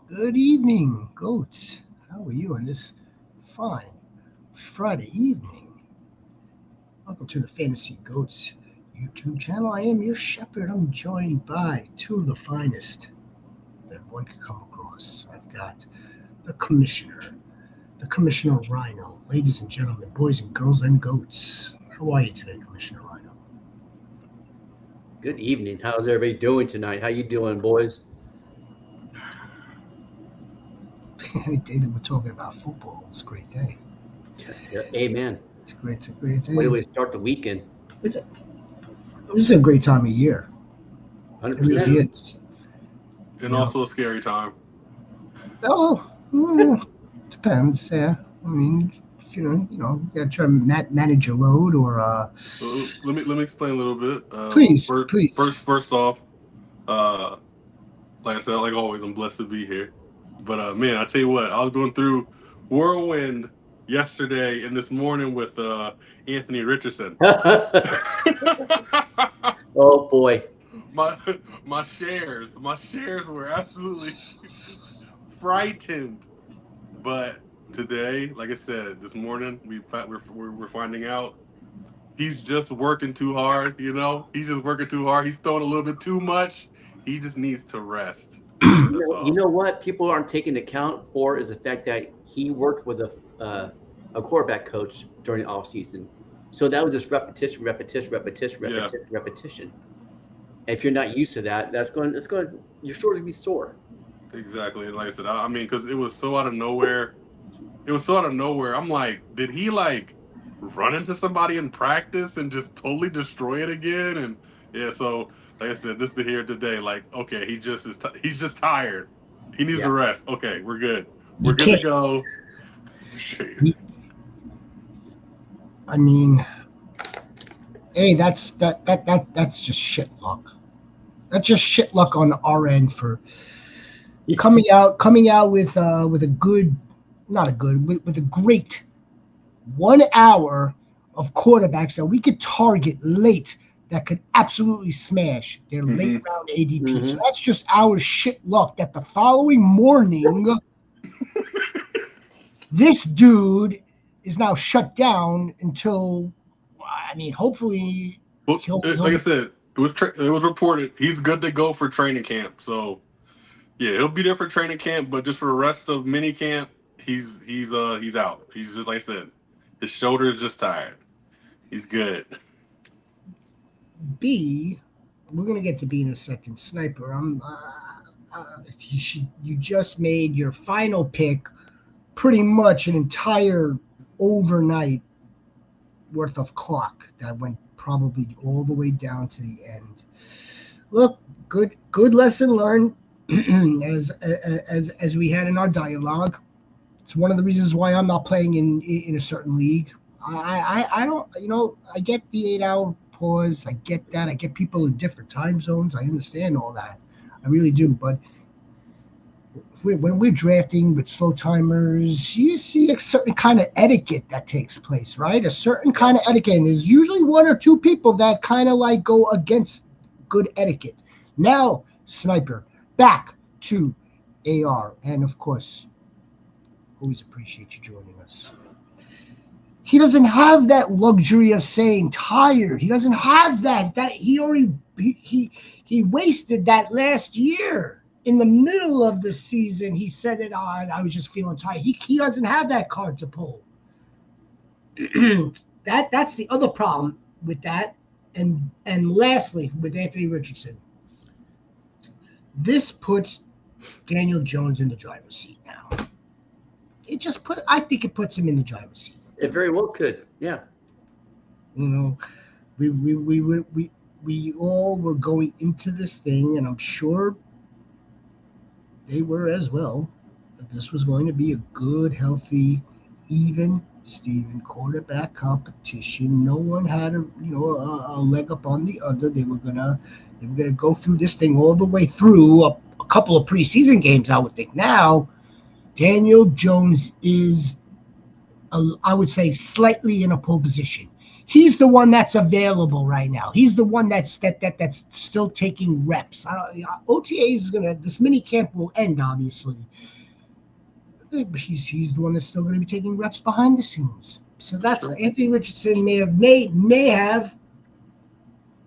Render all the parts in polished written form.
Good evening, goats. How are you on this fine Friday evening? Welcome to the Fantasy Goats YouTube channel. I am your shepherd. I'm joined by two of the finest that one could come across. I've got the Commissioner Rhino. Ladies and gentlemen, boys and girls and goats. How are you today, Commissioner Rhino? Good evening. How's everybody doing tonight? How you doing, boys? Any day that we're talking about football, it's a great day. Yeah, amen. It's a great That's the way day. we start the weekend. It's a, this is a great time of year. It really 100%. is. And You know, also a scary time. Oh, depends. Yeah, I mean, if you gotta try to manage your load, or Let me explain a little bit. please, First, please. first off, uh, like I said, like always, I'm blessed to be here. But man, I tell you what, I was going through whirlwind yesterday and this morning with Anthony Richardson. Oh boy. my my shares were absolutely frightened. But today, like I said, this morning we're finding out he's just working too hard. He's just working too hard. He's throwing a little bit too much. He just needs to rest. That's You all. know what people aren't taking account for is the fact that he worked with a quarterback coach during the off season. So that was just repetition, repetition, repetition, Yeah, repetition, repetition. And if you're not used to that, your shoulder's gonna be sore. exactly. And like I said, I mean, because it was so out of nowhere. It was so out of nowhere. I'm like, did he like run into somebody in practice and just totally destroy it again? And yeah, so like I said, just to hear it today, like, okay, he's just tired. He needs Yeah. to rest. Okay, we're good. You We're good to can't. go. Shit. I mean, hey, that's just shit luck. That's just shit luck on our end for coming out with a good, not a good, with a great 1 hour of quarterbacks that we could target late that could absolutely smash their late Hmm. round ADP. So Mhm. that's just our shit luck that the following morning, this dude is now shut down until, I mean, hopefully Well, like I he'll said, it was reported he's good to go for training camp. So yeah, he'll be there for training camp, but just for the rest of mini camp, he's out. He's just like I said, his shoulder is just tired. He's good. B. We're gonna get to B in a second. Sniper, you just made your final pick pretty much an entire overnight worth of clock that went probably all the way down to the end. Look, good lesson learned as we had in our dialogue. It's one of the reasons why I'm not playing in a certain league. I don't, I get the 8 hour pause. I get that. I get people in different time zones. I understand all that. I really do. But when we're drafting with slow timers, you see a certain kind of etiquette that takes place, right? A certain kind of etiquette. And there's usually one or two people that kind of like go against good etiquette. Now, Sniper, back to AR. And of course, always appreciate you joining us. He doesn't have that luxury of saying tired. He doesn't have that. That he already he wasted that last year. In the middle of the season, he said it on. I was just feeling tired. He doesn't have that card to pull. That's the other problem with that. And lastly, with Anthony Richardson, this puts Daniel Jones in the driver's seat now. I think it puts him in the driver's seat. It very well could. Yeah. You know, we all were going into this thing, and I'm sure they were as well. That this was going to be a good, healthy, even Steven quarterback competition. No one had a leg up on the other. They were gonna go through this thing all the way through a couple of preseason games. I would think now Daniel Jones is, I would say, slightly in a pole position. he's the one that's available right now. He's the one that's still taking reps. OTAs is gonna, this mini camp will end obviously. But he's the one that's still going to be taking reps behind the scenes. So that's Anthony Richardson may have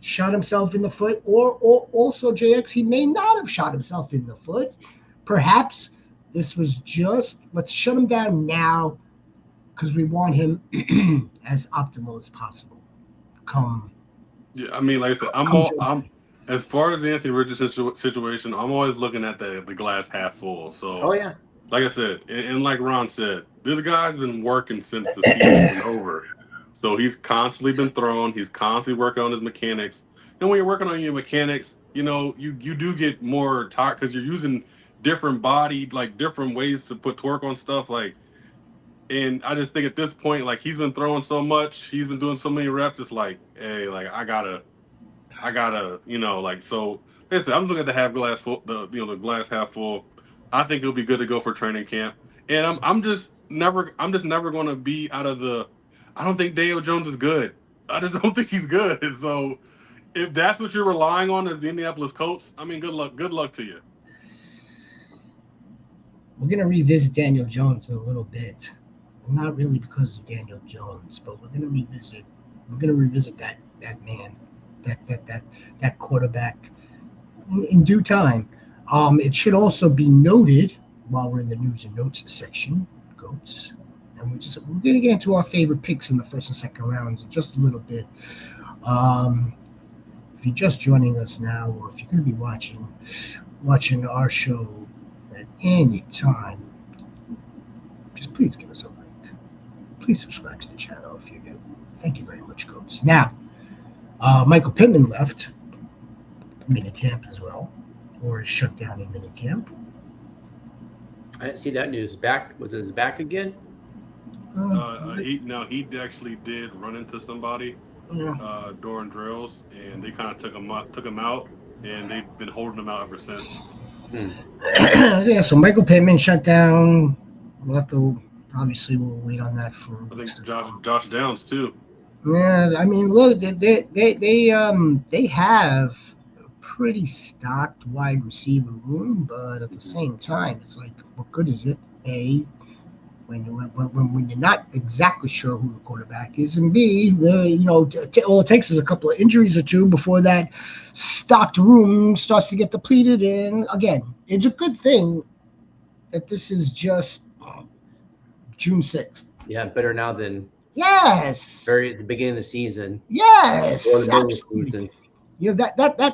shot himself in the foot, or also JX, he may not have shot himself in the foot. Perhaps this was just, let's shut him down now because we want him as optimal as possible. Yeah, I mean, like I said, I'm as far as the Anthony Richardson situation, I'm always looking at the glass half full. So, like I said, and like Ron said, this guy's been working since the season's been over. So he's constantly been thrown. He's constantly working on his mechanics. And when you're working on your mechanics, you know, you do get more tired because you're using different different ways to put torque on stuff. And I just think at this point, like, he's been throwing so much, he's been doing so many reps. It's like, hey, like I gotta, you know, like, so. Listen, I'm looking at the glass full, the glass half full. I think it'll be good to go for training camp. And I'm just never going to be out of the. I don't think Daniel Jones is good. I just don't think he's good. So if that's what you're relying on as the Indianapolis Colts, I mean, good luck to you. We're gonna revisit Daniel Jones in a little bit. Not really because of Daniel Jones, but we're gonna revisit that man, that quarterback in due time. It should also be noted while we're in the news and notes section, Goats, and we're going to get into our favorite picks in the first and second rounds in just a little bit. If you're just joining us now, or if you're going to be watching our show at any time, just please give us a like. Please subscribe to the channel if you're new. Thank you very much, Goats. Now, Michael Pittman left minicamp as well, or is shut down in minicamp. I didn't see that news. Was it his back again? He actually did run into somebody during drills, and they kind of took him out, and they've been holding him out ever since. Yeah, so Michael Pittman shut down. We'll wait on that for. I think Josh Downs too. Yeah, I mean, look, they have a pretty stocked wide receiver room, but at the same time, it's like, what good is it? A, when you're not exactly sure who the quarterback is, and B, all it takes is a couple of injuries or two before that stocked room starts to get depleted. And again, it's a good thing that this is just June 6th. Yeah, better now than. Yes. Very at the beginning of the season. Yes. Or the middle of the season.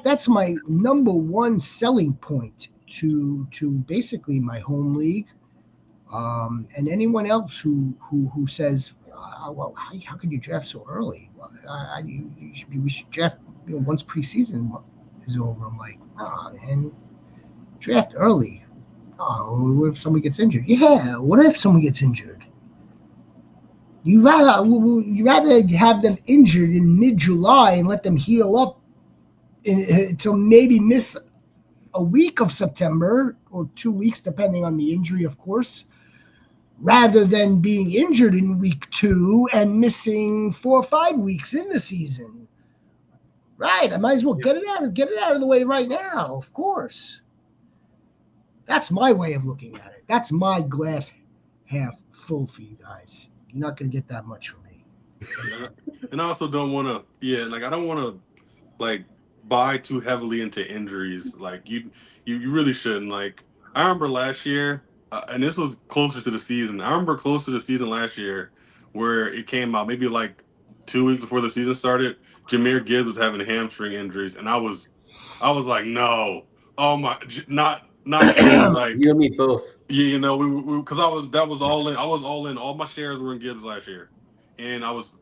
That's my number one selling point to basically my home league, and anyone else who says, well, how can you draft so early? We should draft once preseason is over. I'm like, man, draft early. Oh, what if someone gets injured? Yeah, what if someone gets injured? You rather have them injured in mid-July and let them heal up until maybe miss a week of September or 2 weeks, depending on the injury, of course, rather than being injured in week 2 and missing 4 or 5 weeks in the season. Right? I might as well get it out of the way right now. Of course. That's my way of looking at it. That's my glass half full for you guys. You're not going to get that much from me. And I also don't want to, I don't want to, buy too heavily into injuries. Like, you really shouldn't. Like, I remember last year, and this was closer to the season. I remember close to the season last year where it came out maybe 2 weeks before the season started. Jahmyr Gibbs was having hamstring injuries, and I was like, no, oh my, not like you and me both. Yeah, we because that was all in. I was all in. All my shares were in Gibbs last year, and I was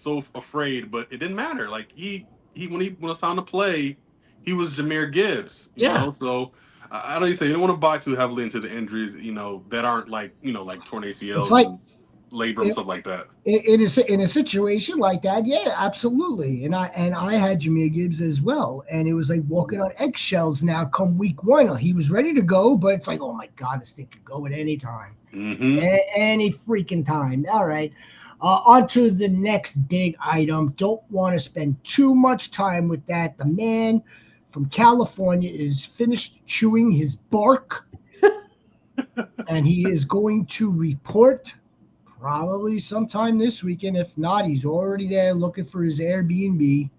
so afraid, but it didn't matter. Like he when it was time to play, he was Jahmyr Gibbs. You know? So I know you say you don't want to buy too heavily into the injuries, that aren't like torn ACLs. It's like, and labor and stuff like that. In a situation like that, yeah, absolutely. And I had Jahmyr Gibbs as well, and it was like walking on eggshells. Now, come week 1, he was ready to go, but it's like, oh my God, this thing could go at any time, any freaking time. All right, On to the next big item. Don't want to spend too much time with that. The man from California is finished chewing his bark, and he is going to report probably sometime this weekend. If not, he's already there looking for his Airbnb.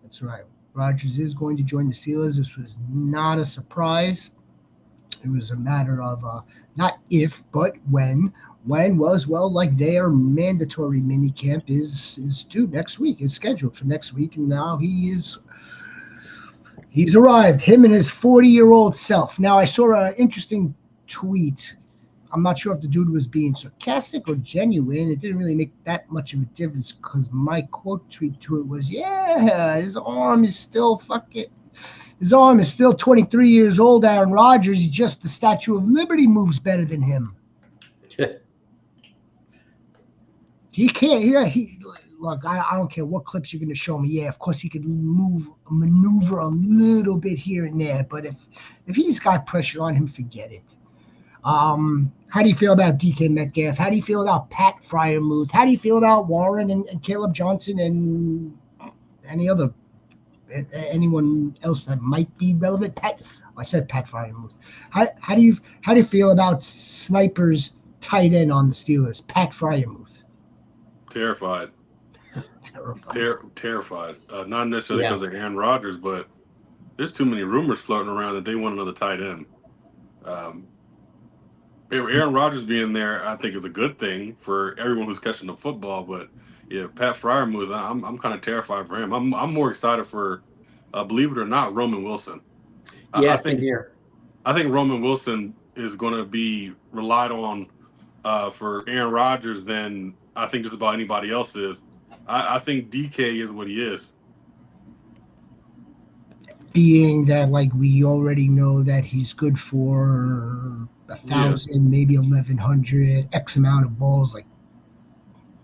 That's right. Rodgers is going to join the Steelers. This was not a surprise. It was a matter of not if, but when. When was, well, like their mandatory mini camp is due next week. Is scheduled for next week, and now he's arrived. Him and his 40-year-old self. Now, I saw an interesting tweet. I'm not sure if the dude was being sarcastic or genuine. It didn't really make that much of a difference because my quote tweet to it was, yeah, his arm is still 23 years old, Aaron Rodgers. He's just the Statue of Liberty moves better than him. He can't. Yeah, look. I don't care what clips you're going to show me. Yeah, of course he could maneuver a little bit here and there. But if he's got pressure on him, forget it. How do you feel about DK Metcalf? How do you feel about Pat Freiermuth? How do you feel about Warren and Caleb Johnson and anyone else that might be relevant? I said Pat Freiermuth. How do you feel about Sniper's tight end on the Steelers, Pat Freiermuth? Terrified. Terrified. Not necessarily because of Aaron Rodgers, but there's too many rumors floating around that they want another tight end. Aaron Rodgers being there, I think, is a good thing for everyone who's catching the football. But yeah, Pat Freiermuth, I'm kind of terrified for him. I'm more excited for, believe it or not, Roman Wilson. Yeah, same here. I think Roman Wilson is going to be relied on for Aaron Rodgers than I think just about anybody else is. I think DK is what he is. Being that, like, we already know that he's good for 1,000, maybe 1,100, X amount of balls.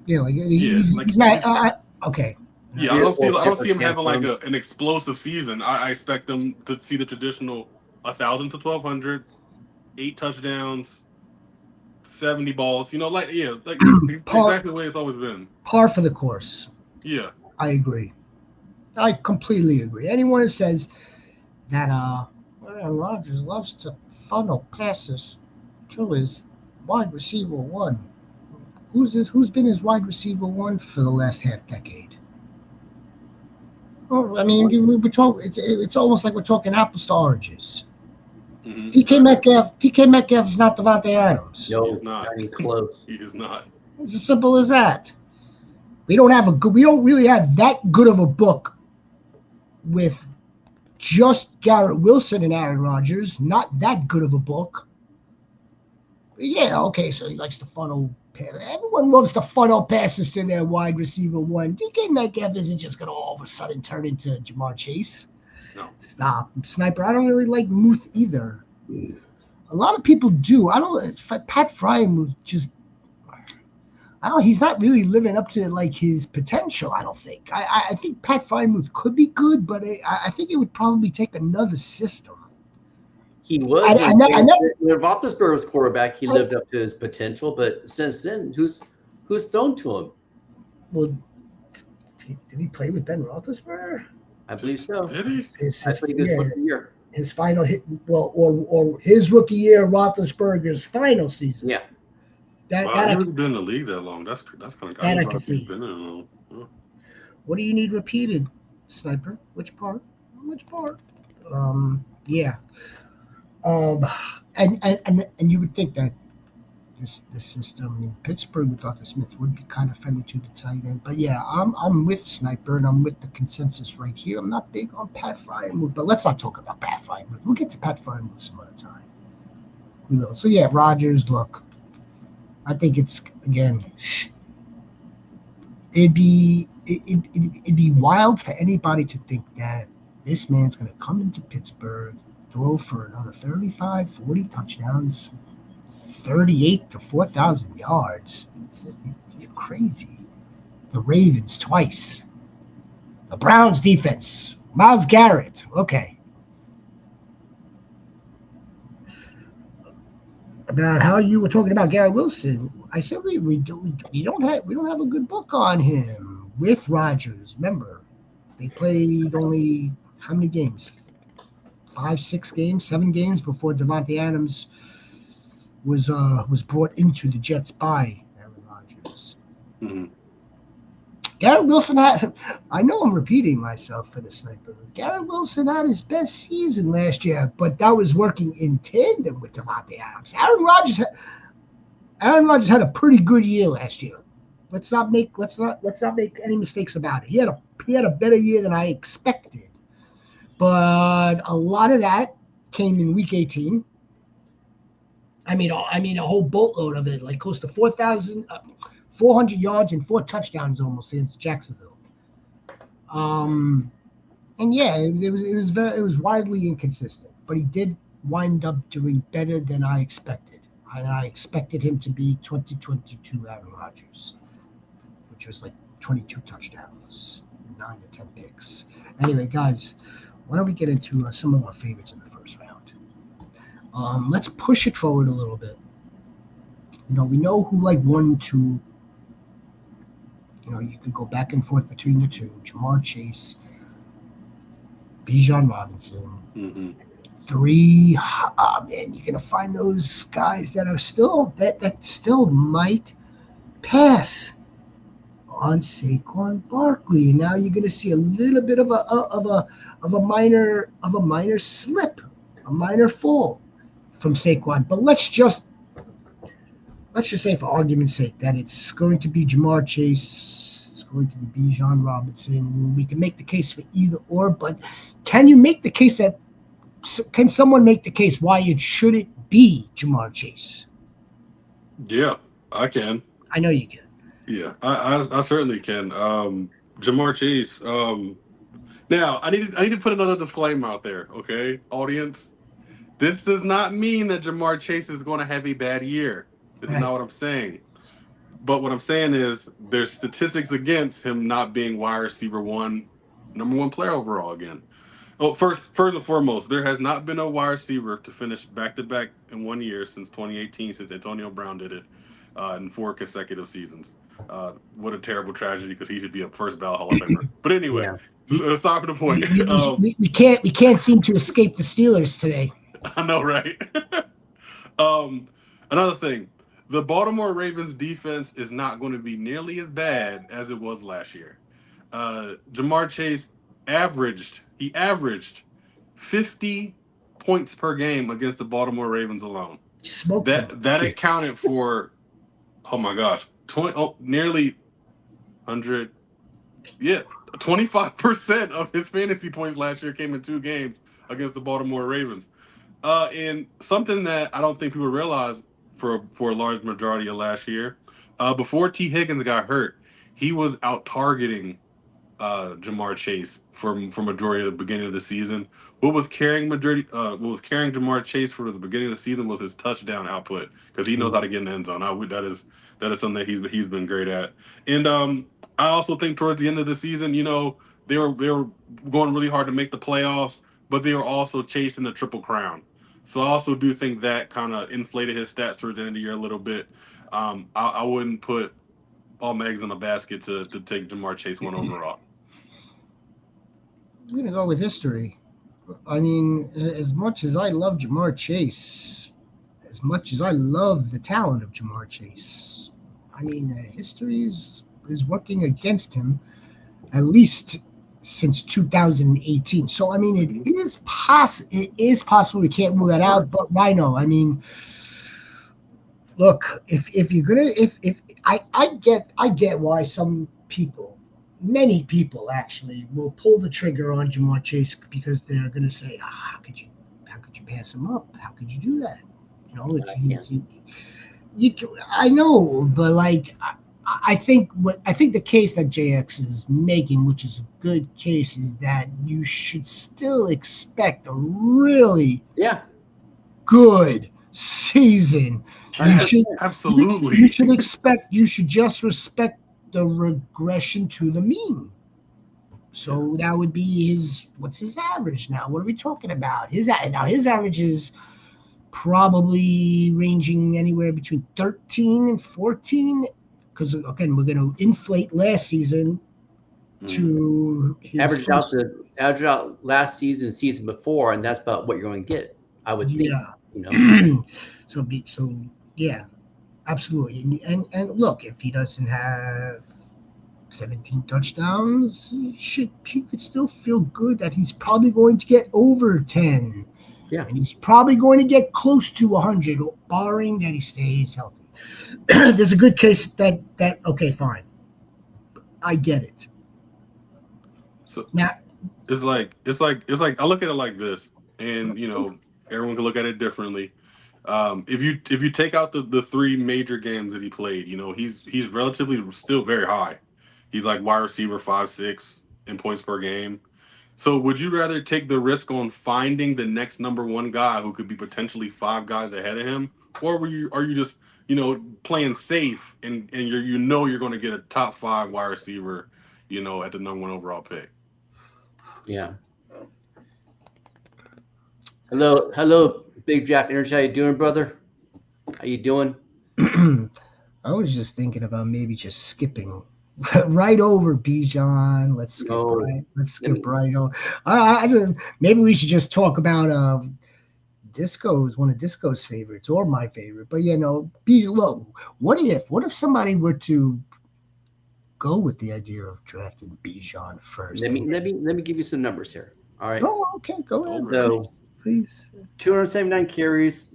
He's not okay. Yeah, I don't see him having like an explosive season. I expect them to see the traditional 1,000 to 1,200, 8 touchdowns, 70 balls. Exactly the way it's always been. Par for the course. Yeah, I agree. I completely agree. Anyone who says that Aaron Rodgers loves to funnel passes to his wide receiver one. Who's been his wide receiver one for the last half decade? Oh, I mean, it's almost like we're talking apples to oranges. Mm-hmm. DK Metcalf is not Devontae Adams. No, he's not even close. He is not. It's as simple as that. We don't really have that good of a book with just Garrett Wilson and Aaron Rodgers. Not that good of a book. But yeah, okay, so he likes to funnel. Everyone loves to funnel passes to their wide receiver one. DK Metcalf isn't just going to all of a sudden turn into Jamar Chase. No. Stop. Sniper, I don't really like Muth either. A lot of people do. Pat Freiermuth just, he's not really living up to like his potential, I don't think. I think Pat Freiermuth could be good, but I think it would probably take another system. He was. When Roethlisberger was quarterback, he lived up to his potential, but since then, who's thrown to him? Well, did he play with Ben Roethlisberger? I believe so. That's what he did rookie year. His final hit, or his rookie year, Roethlisberger's final season. Yeah. He hasn't been in the league that long. That's kind of. That I can see. What do you need repeated, Sniper? Which part? Yeah. And you would think that this system in Pittsburgh with Dr. Smith would be kind of friendly to the tight end. But yeah, I'm with Sniper and I'm with the consensus right here. I'm not big on Pat Freiermuth, but let's not talk about Pat Freiermuth. We'll get to Pat Freiermuth some other time. We will. So yeah, Rodgers, look, I think it's, again, it'd be wild for anybody to think that this man's going to come into Pittsburgh, throw for another 35, 40 touchdowns, 38 to 4,000 yards. You're crazy. The Ravens twice. The Browns defense. Myles Garrett. Okay. about how you were talking about Garrett Wilson. I said we don't have a good book on him with Rodgers. Remember, they played only how many games? 5, 6 games, 7 games before Devontae Adams was brought into the Jets by Aaron Rodgers. Mm-hmm. Garrett Wilson had, I know I'm repeating myself for the sniper. Garrett Wilson had his best season last year, but that was working in tandem with Devontae Adams. Aaron Rodgers had a pretty good year last year. Let's not make any mistakes about it. He had a better year than I expected, but a lot of that came in Week 18. I mean a whole boatload of it, like close to 400 yards and 4 touchdowns almost against Jacksonville. And yeah, it was wildly inconsistent, but he did wind up doing better than I expected. And I expected him to be 2022 Aaron Rodgers, which was like 22 touchdowns, 9 to 10 picks. Anyway, guys, why don't we get into some of our favorites in the first round? Let's push it forward a little bit. We know who 1, 2. You could go back and forth between the two: Jamar Chase, Bijan Robinson. Mm-hmm. 3, man, you're gonna find those guys that are still that still might pass on Saquon Barkley. Now you're gonna see a little bit of a minor slip, a minor fall from Saquon. But let's just say, for argument's sake, that it's going to be Jamar Chase, it's going to be Bijan Robinson. We can make the case for either or, but can someone make the case why it shouldn't be Jamar Chase? Yeah, I can. I know you can. Yeah, I certainly can. Jamar Chase. Now I need to put another disclaimer out there, okay, audience. This does not mean that Jamar Chase is going to have a bad year. This is not what I'm saying. But what I'm saying is there's statistics against him not being wide receiver number 1 player overall again. Oh, first and foremost, there has not been a wide receiver to finish back-to-back in 1 year since 2018, since Antonio Brown did it in 4 consecutive seasons. What a terrible tragedy, because he should be a first ballot Hall of Famer. But anyway, aside from the point. We can't seem to escape the Steelers today. I know, right? Another thing. The Baltimore Ravens defense is not going to be nearly as bad as it was last year. Jamar Chase averaged 50 points per game against the Baltimore Ravens alone. That accounted for, oh my gosh, nearly 100. Yeah, 25% of his fantasy points last year came in 2 games against the Baltimore Ravens. And something that I don't think people realize for a large majority of last year, before T. Higgins got hurt, he was out targeting Jamar Chase for majority of the beginning of the season. What was carrying Jamar Chase for the beginning of the season was his touchdown output, because he knows how to get in the end zone. That is something that he's been great at. And I also think towards the end of the season, they were going really hard to make the playoffs, but they were also chasing the Triple Crown. So I also do think that kind of inflated his stats towards the end of the year a little bit. I wouldn't put all my eggs in a basket to take Jamar Chase 1 overall. I'm going to go with history. I mean, as much as I love Jamar Chase, as much as I love the talent of Jamar Chase, I mean, history is working against him, at least since 2018. So, I mean, it is possible. We can't rule that out. But Rhino, I mean, look, if you're gonna, if I get why some people, many people actually, will pull the trigger on Jamar Chase, because they're gonna say, how could you pass him up? How could you do that? I know, but like, I think the case that JX is making, which is a good case, is that you should still expect a really good season. Absolutely. You should just respect the regression to the mean. So that would be what's his average now? What are we talking about? His average is probably ranging anywhere between 13 and 14. Because again, we're going to inflate last season to his average out last season before, and that's about what you're going to get. I would think. So yeah, absolutely. And look, if he doesn't have 17 touchdowns, he could still feel good that he's probably going to get over 10. Yeah. And he's probably going to get close to 100, barring that he stays healthy. There's a good case that okay, fine. I get it. So now, it's like I look at it like this, and everyone can look at it differently. If you take out the three major games that he played, he's relatively still very high. He's like wide receiver 5-6 in points per game. So would you rather take the risk on finding the next number one guy who could be potentially 5 guys ahead of him, or are you just playing safe and you're going to get a top 5 wide receiver, at the number 1 overall pick? Yeah. Hello, Big Jack Energy. How you doing, brother? How you doing? I was just thinking about maybe just skipping right over Bijan. Let's skip right over. I just, maybe we should just talk about Disco's, one of Disco's favorites, or my favorite. But look, what if somebody were to go with the idea of drafting Bijan first? Let me give you some numbers here. All right. Oh, okay, go ahead. So, please. 279 carries,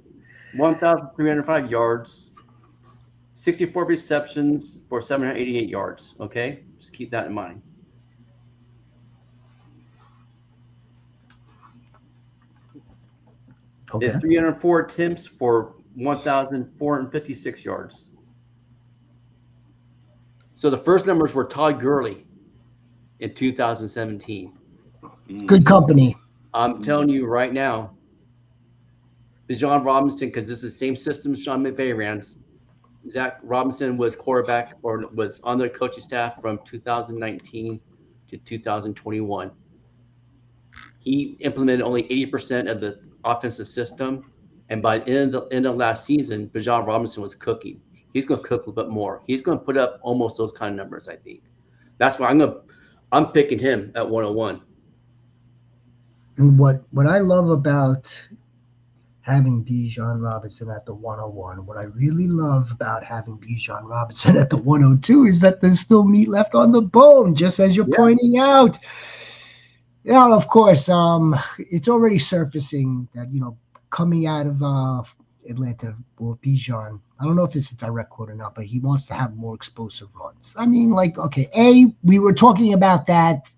1,305 yards, 64 receptions for 788 yards. Okay, just keep that in mind. Okay. 304 attempts for 1,456 yards. So the first numbers were Todd Gurley in 2017. Good company. I'm telling you right now, Bijan Robinson, because this is the same system Sean McVay ran. Zach Robinson was quarterback or was on the coaching staff from 2019 to 2021. He implemented only 80% of the offensive system, and by the end of last season, Bijan Robinson was cooking. He's going to cook a little bit more. He's going to put up almost those kind of numbers, I think. That's why I'm picking him at 101. And what I love about having Bijan Robinson at the 101, what I really love about having Bijan Robinson at the 102 is that there's still meat left on the bone, just as you're pointing out. Yeah, of course, it's already surfacing that, coming out of Atlanta or Bijan, I don't know if it's a direct quote or not, but he wants to have more explosive runs. I mean, we were talking about that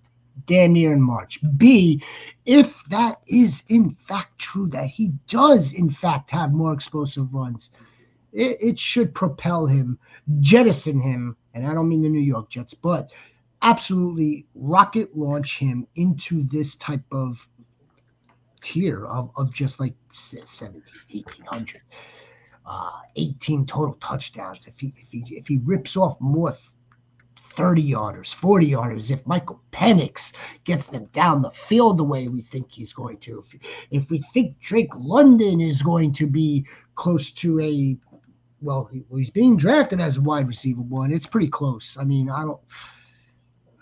damn near in March. B, if that is in fact true, that he does in fact have more explosive runs, it should propel him, jettison him, and I don't mean the New York Jets, but absolutely rocket launch him into this type of tier of just like 17, 1,800, 18 total touchdowns. If he rips off more 30-yarders, 40-yarders, if Michael Penix gets them down the field the way we think he's going to, if we think Drake London is going to be close to he's being drafted as a wide receiver one. It's pretty close. I mean, I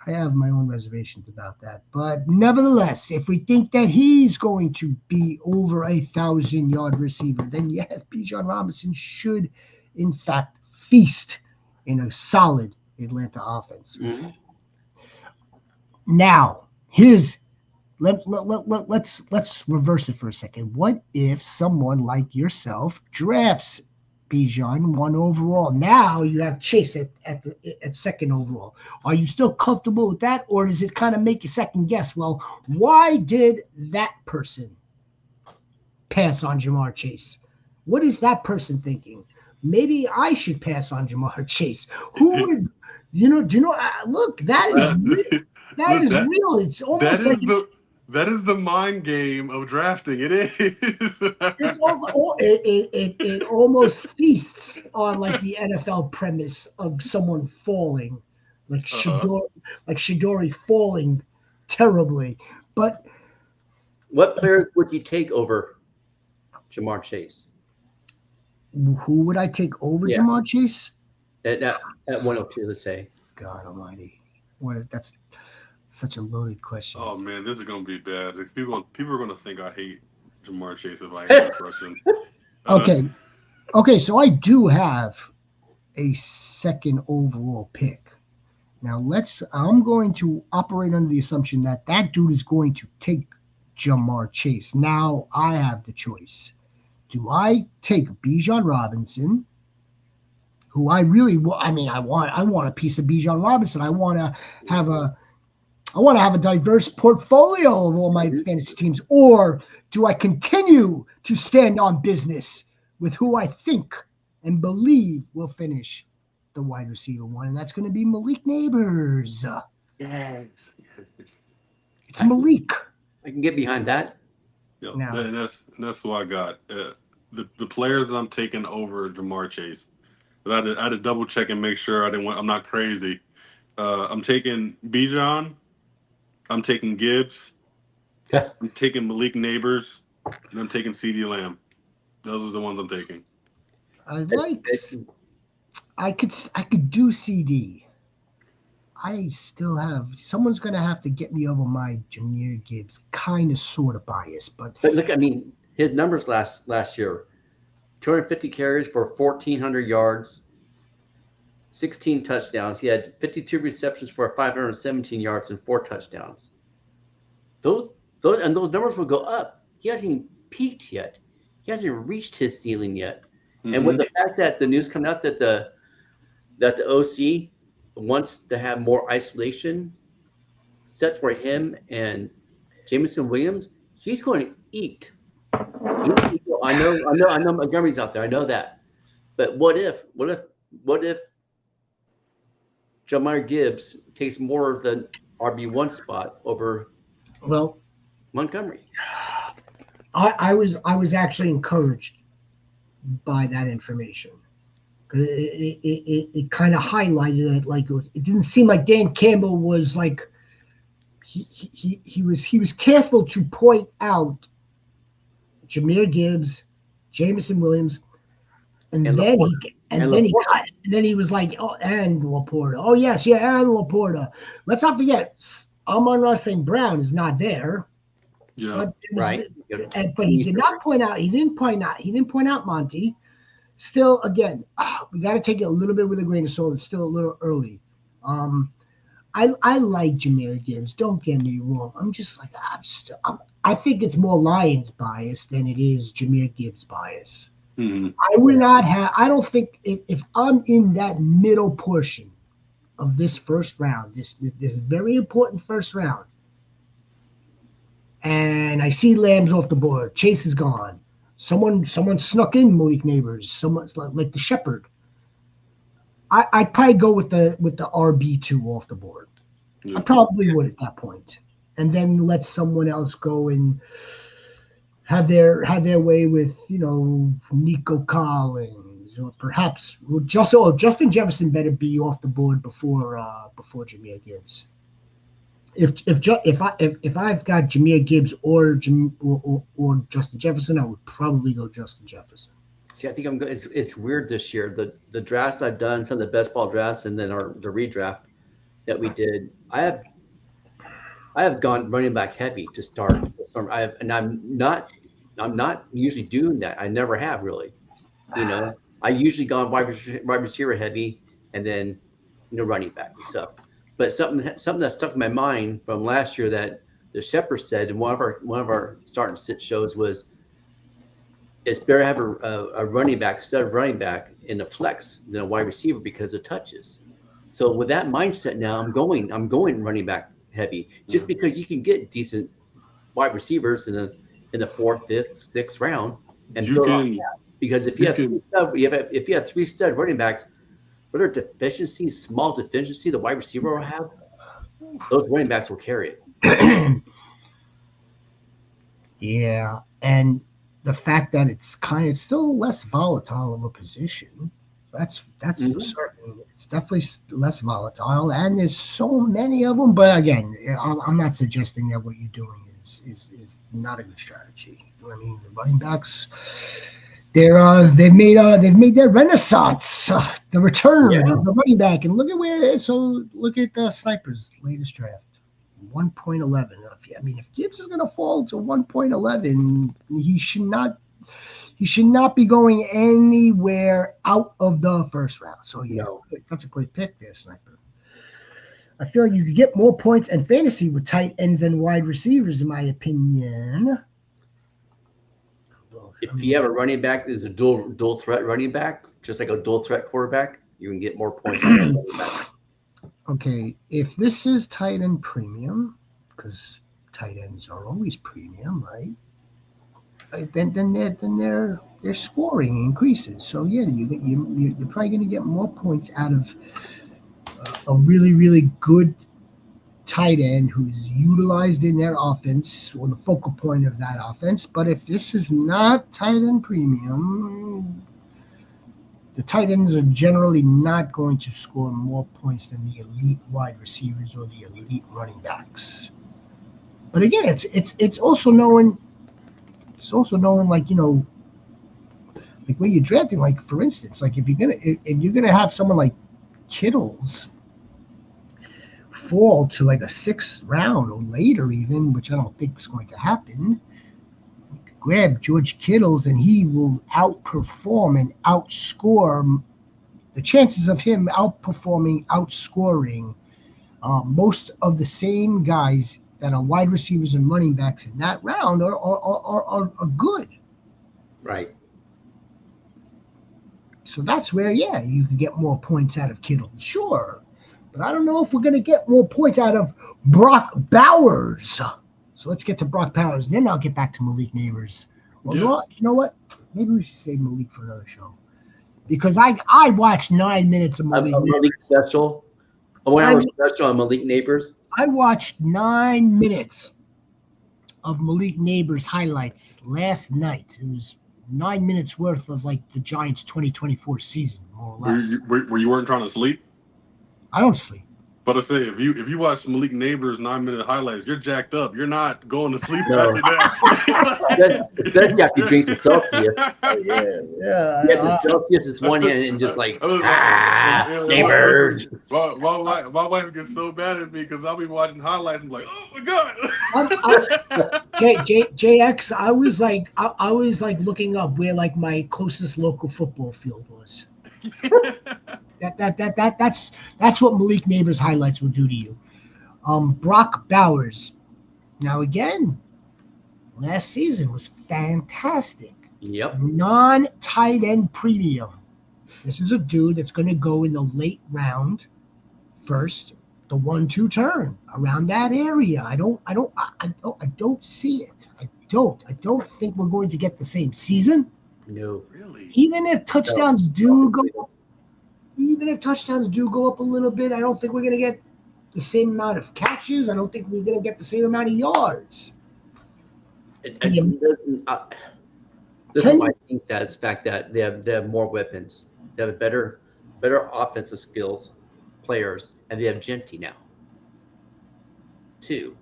have my own reservations about that. But nevertheless, if we think that he's going to be over 1,000-yard receiver, then yes, Bijan Robinson should, in fact, feast in a solid Atlanta offense. Mm-hmm. Now, let's reverse it for a second. What if someone like yourself drafts Bijan 1 overall? Now you have Chase at 2nd overall. Are you still comfortable with that, or does it kind of make you second guess? Well, why did that person pass on Jamar Chase? What is that person thinking? Maybe I should pass on Jamar Chase. Who would, look, that is real. It's almost that is the mind game of drafting. It is. It almost feasts on like the NFL premise of someone falling, like Shadori falling terribly. But what players would you take over Jamar Chase. Who would I take over Yeah. Jamar Chase? At 102, let's say. God Almighty, that's such a loaded question. Oh man, this is gonna be bad. People are gonna think I hate Jamar Chase if I answer this question. Okay, so I do have a second overall pick. Now I'm going to operate under the assumption that dude is going to take Jamar Chase. Now I have the choice. Do I take Bijan Robinson, who I really want? I mean, I want a piece of Bijan Robinson. I want to have a diverse portfolio of all my fantasy teams. Or do I continue to stand on business with who I think and believe will finish the wide receiver one? And that's going to be Malik Neighbors. Yes. It's Malik. I can get behind that. Yeah, No. that's who I got. The players that I'm taking over Jamar Chase. I had to double check and make sure I'm not crazy. I'm taking Bijan. I'm taking Gibbs. I'm taking Malik Neighbors. And I'm taking CeeDee Lamb. Those are the ones I'm taking. I could do CD. I still have someone's gonna have to get me over my Jahmyr Gibbs kind of sort of bias, but look, I mean, his numbers last year: 250 carries for 1,400 yards, 16 touchdowns. He had 52 receptions for 517 yards and 4 touchdowns. Those numbers will go up. He hasn't even peaked yet. He hasn't reached his ceiling yet. Mm-hmm. And with the fact that the news coming out that the OC wants to have more isolation sets for him and Jameson Williams, he's going to eat. I know Montgomery's out there. I know that. But what if Jahmyr Gibbs takes more of the RB1 spot over Montgomery? I was actually encouraged by that information. It kind of highlighted it. Like it didn't seem like Dan Campbell was like he was careful to point out Jahmyr Gibbs, Jameson Williams, and then he was like, oh, and Laporta. Oh yes, yeah, and Laporta. Let's not forget, Amon-Ra St. Brown is not there. Yeah, right. But he did not point out. He didn't point out Monty. Still, again, we got to take it a little bit with a grain of salt. It's still a little early. I like Jahmyr Gibbs. Don't get me wrong. I'm just like I think it's more Lions bias than it is Jahmyr Gibbs bias. Mm-hmm. I would not have. I don't think if I'm in that middle portion of this first round, this very important first round, and I see Lamb's off the board, Chase is gone. Someone snuck in Malik Neighbors. Someone's like the shepherd. I'd probably go with the RB2 off the board. Yeah. I probably would at that point, and then let someone else go and have their way with Nico Collins or perhaps Justin Jefferson better be off the board before Jahmyr Gibbs. If I've got Jahmyr Gibbs or Justin Jefferson, I would probably go Justin Jefferson. See, I think it's weird this year. The drafts I've done, some of the best ball drafts, and then the redraft that we did, I have gone running back heavy to start. I'm not usually doing that. I never have really. I usually gone wide receiver heavy, and then running back and stuff. But something that stuck in my mind from last year that the Shepherd said in one of our start and sit shows was, it's better to have a running back instead of running back in the flex than a wide receiver because of touches. So with that mindset now, I'm going running back heavy just because you can get decent wide receivers in the 4th, 5th, 6th round and build on that. Because if you have 3 stud running backs, whatever small deficiency the wide receiver will have, those running backs will carry it. Yeah, and the fact that it's still less volatile of a position. That's for Mhm. certain. It's definitely less volatile, and there's so many of them. But again, I'm not suggesting that what you're doing is not a good strategy. You know what I mean? The running backs, they've made their renaissance, the return Yeah. of the running back, and look at where. So look at the Sniper's latest draft. 1.11. If Gibbs is going to fall to 1.11, he should not be going anywhere out of the first round. So yeah, No. that's a great pick there, Sniper. I feel like you could get more points and fantasy with tight ends and wide receivers, in my opinion. If you have a running back that is a dual threat running back, just like a dual threat quarterback, you can get more points out of that running back. Okay, if this is tight end premium, because tight ends are always premium, right? Then their scoring increases. So yeah, you're probably going to get more points out of a really really good tight end who's utilized in their offense or the focal point of that offense. But if this is not tight end premium, the tight ends are generally not going to score more points than the elite wide receivers or the elite running backs. But again, it's also knowing like like where you're drafting. Like for instance, like if you're gonna have someone like Kittle's fall to like a sixth round or later, even, which I don't think is going to happen. Grab George Kittle's and he will outperform and outscore. The chances of him outscoring most of the same guys that are wide receivers and running backs in that round are good. Right. So that's where, yeah, you can get more points out of Kittle, sure. But I don't know if we're going to get more points out of Brock Bowers. So let's get to Brock Bowers. Then I'll get back to Malik Neighbors. Well, Yeah. you know what? Maybe we should save Malik for another show. Because I watched 9 minutes of Malik Neighbors. Malik special. A 1 hour special on Malik Neighbors. I watched 9 minutes of Malik Neighbors highlights last night. It was 9 minutes worth of like the Giants 2024 season, more or less. Were you weren't trying to sleep? I don't sleep. But I say if you watch Malik Neighbors 9-minute highlights, you're jacked up. You're not going to sleep No. after that. Especially after you drink some Celsius. Yeah. Yes, it's Celsius is one hand and just like Neighbors. My wife gets so mad at me because I'll be watching highlights and be like, oh my god. JX, I was like looking up where like my closest local football field was. That's what Malik Neighbors highlights will do to you. Brock Bowers. Now again, last season was fantastic. Yep. Non-tight end premium. This is a dude that's going to go in the late round, first, the 1-2 turn around that area. I don't see it. I don't think we're going to get the same season. No. Really? Even if touchdowns do go up a little bit, I don't think we're going to get the same amount of catches. I don't think we're going to get the same amount of yards. This is why I think that's the fact that they have more weapons. They have better offensive skills, players, and they have Genty now. 2.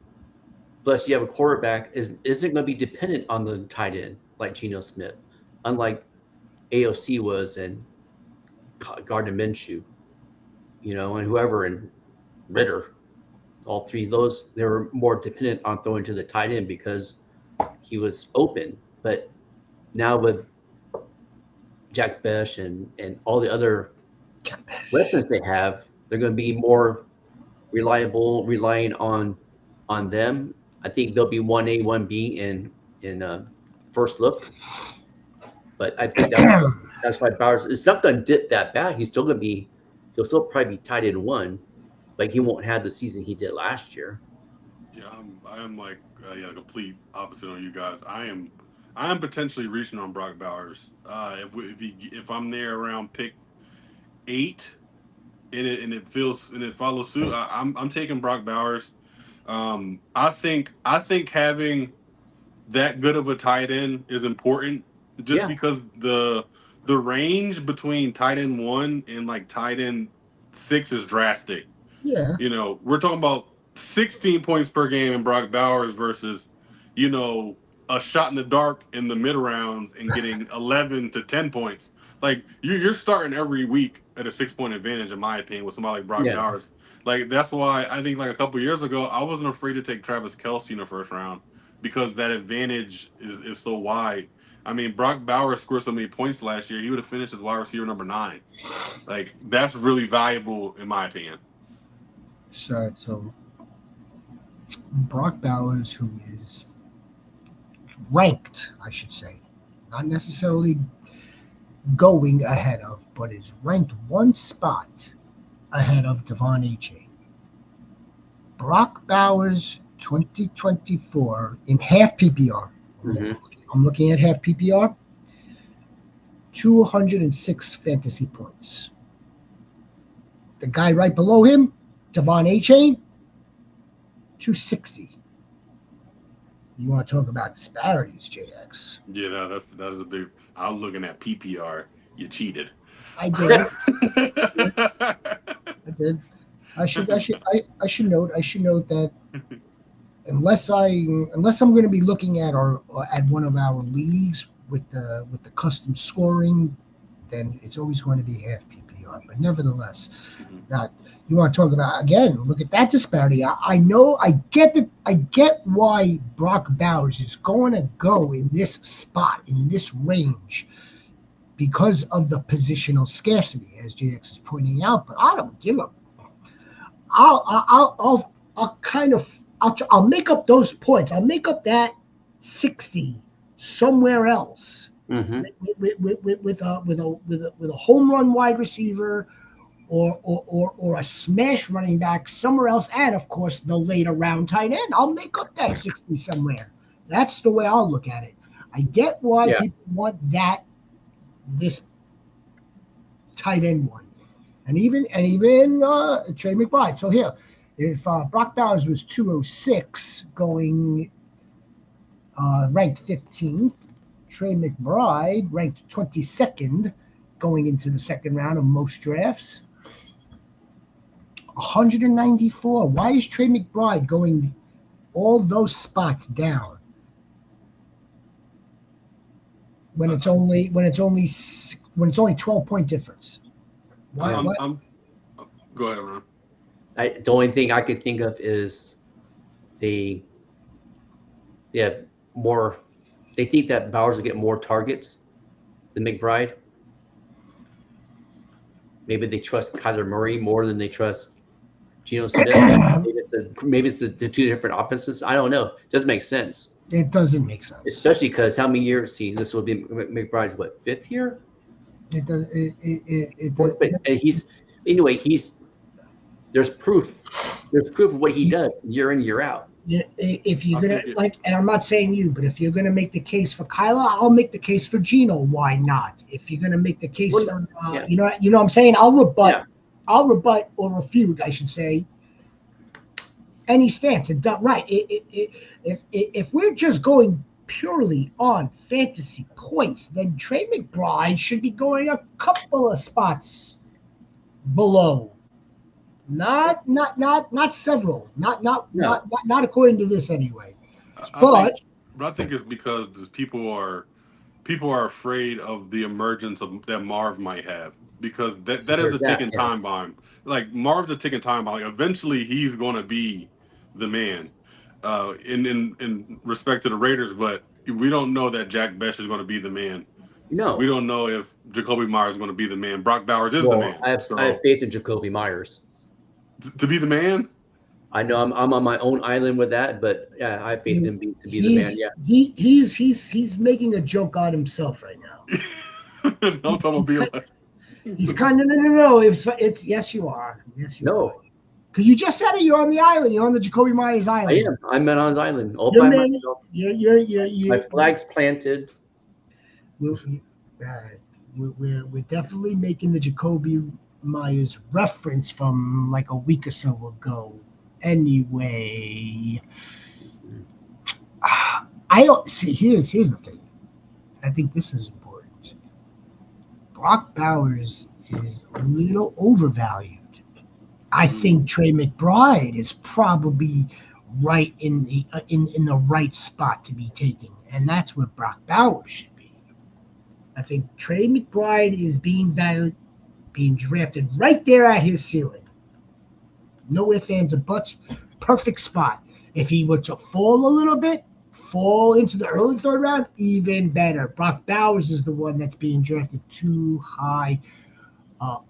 Plus, you have a quarterback isn't going to be dependent on the tight end like Geno Smith, unlike AOC was and Gardner Minshew, and whoever, and Ritter. All three of those, they were more dependent on throwing to the tight end because he was open. But now with Jack Besh and all the other weapons they have, they're going to be more reliable, relying on them. I think they'll be 1A, 1B in first look. But I think that's why Bowers, it's not going to dip that bad. He'll still probably be tight end 1, but he won't have the season he did last year. Yeah, I'm like complete opposite on you guys. I am potentially reaching on Brock Bowers. If I'm there around pick 8, and it follows suit, I'm taking Brock Bowers. I think having that good of a tight end is important, just because the the range between tight end 1 and like tight end 6 is drastic. Yeah. You know, we're talking about 16 points per game in Brock Bowers versus, you know, a shot in the dark in the mid rounds and getting 11 to 10 points. Like you're starting every week at a 6-point advantage, in my opinion, with somebody like Brock Yeah. Bowers. Like that's why I think like a couple years ago I wasn't afraid to take Travis Kelce in the first round because that advantage is so wide. I mean, Brock Bowers scored so many points last year; he would have finished as wide receiver number 9. Like that's really valuable in my opinion. So Brock Bowers, who is ranked, I should say, not necessarily going ahead of, but is ranked one spot ahead of Devon Achane. Brock Bowers 2024 in half PPR. Mhm. I'm looking at half PPR. 206 fantasy points. The guy right below him, Devon Achane, 260. You want to talk about disparities, JX? Yeah, that is a big. I was looking at PPR. You cheated. I did. I did. I should note that unless I'm going to be looking at or at one of our leagues with the custom scoring, then it's always going to be half PPR. But nevertheless, that you want to talk about again. Look at that disparity. I know. I get why Brock Bowers is going to go in this spot in this range because of the positional scarcity, as JX is pointing out. But I don't give a. I'll make up those points. I'll make up that 60 somewhere else Mhm. with a home run wide receiver or a smash running back somewhere else, and of course the later round tight end. I'll make up that 60 somewhere. That's the way I'll look at it. I get why people want this tight end one. And even Trey McBride. So here, if Brock Bowers was 206 going ranked 15th, Trey McBride ranked 22nd going into the second round of most drafts. 194. Why is Trey McBride going all those spots down when it's only 12-point difference? Why? Go ahead, Ron. The only thing I could think of is they think that Bowers will get more targets than McBride. Maybe they trust Kyler Murray more than they trust Geno Smith. maybe it's the two different offenses. I don't know. It doesn't make sense. It doesn't make sense. Especially because how many years? See, this will be McBride's what, 5th year? It does. But there's proof. There's proof of what he does year in, year out. If you're gonna and I'm not saying you, but if you're gonna make the case for Kyler, I'll make the case for Geno. Why not? If you're gonna make the case for, you know what I'm saying, I'll rebut or refute, I should say, any stance. And right, if we're just going purely on fantasy points, then Trey McBride should be going a couple of spots below. Not several. Not according to this anyway. I think it's because people are afraid of the emergence of that Marv might have, because that is a ticking time bomb. Like Marv's a ticking time bomb. Like, eventually he's going to be the man. In respect to the Raiders, but we don't know that Jack Bech is going to be the man. No, we don't know if Jacoby Myers is going to be the man. Brock Bowers is the man. I have faith in Jacoby Myers to be the man. I know I'm on my own island with that, but yeah, I have faith in him to be the man. Yeah, he's making a joke on himself right now. He's kind of no. It's yes, you are. Yes, you are. Because you just said it. You're on the island. You're on the Jacoby Myers island. I am. I'm on his island all by myself. You're my flag's planted. We're definitely making the Jacoby Myers reference from like a week or so ago. Anyway, I don't see. Here's the thing. I think this is important. Brock Bowers is a little overvalued. I think Trey McBride is probably right in the right spot to be taking, and that's where Brock Bowers should be. I think Trey McBride is being drafted right there at his ceiling. No ifs, ands, or buts. Perfect spot. If he were to fall a little bit, fall into the early third round, even better. Brock Bowers is the one that's being drafted too high,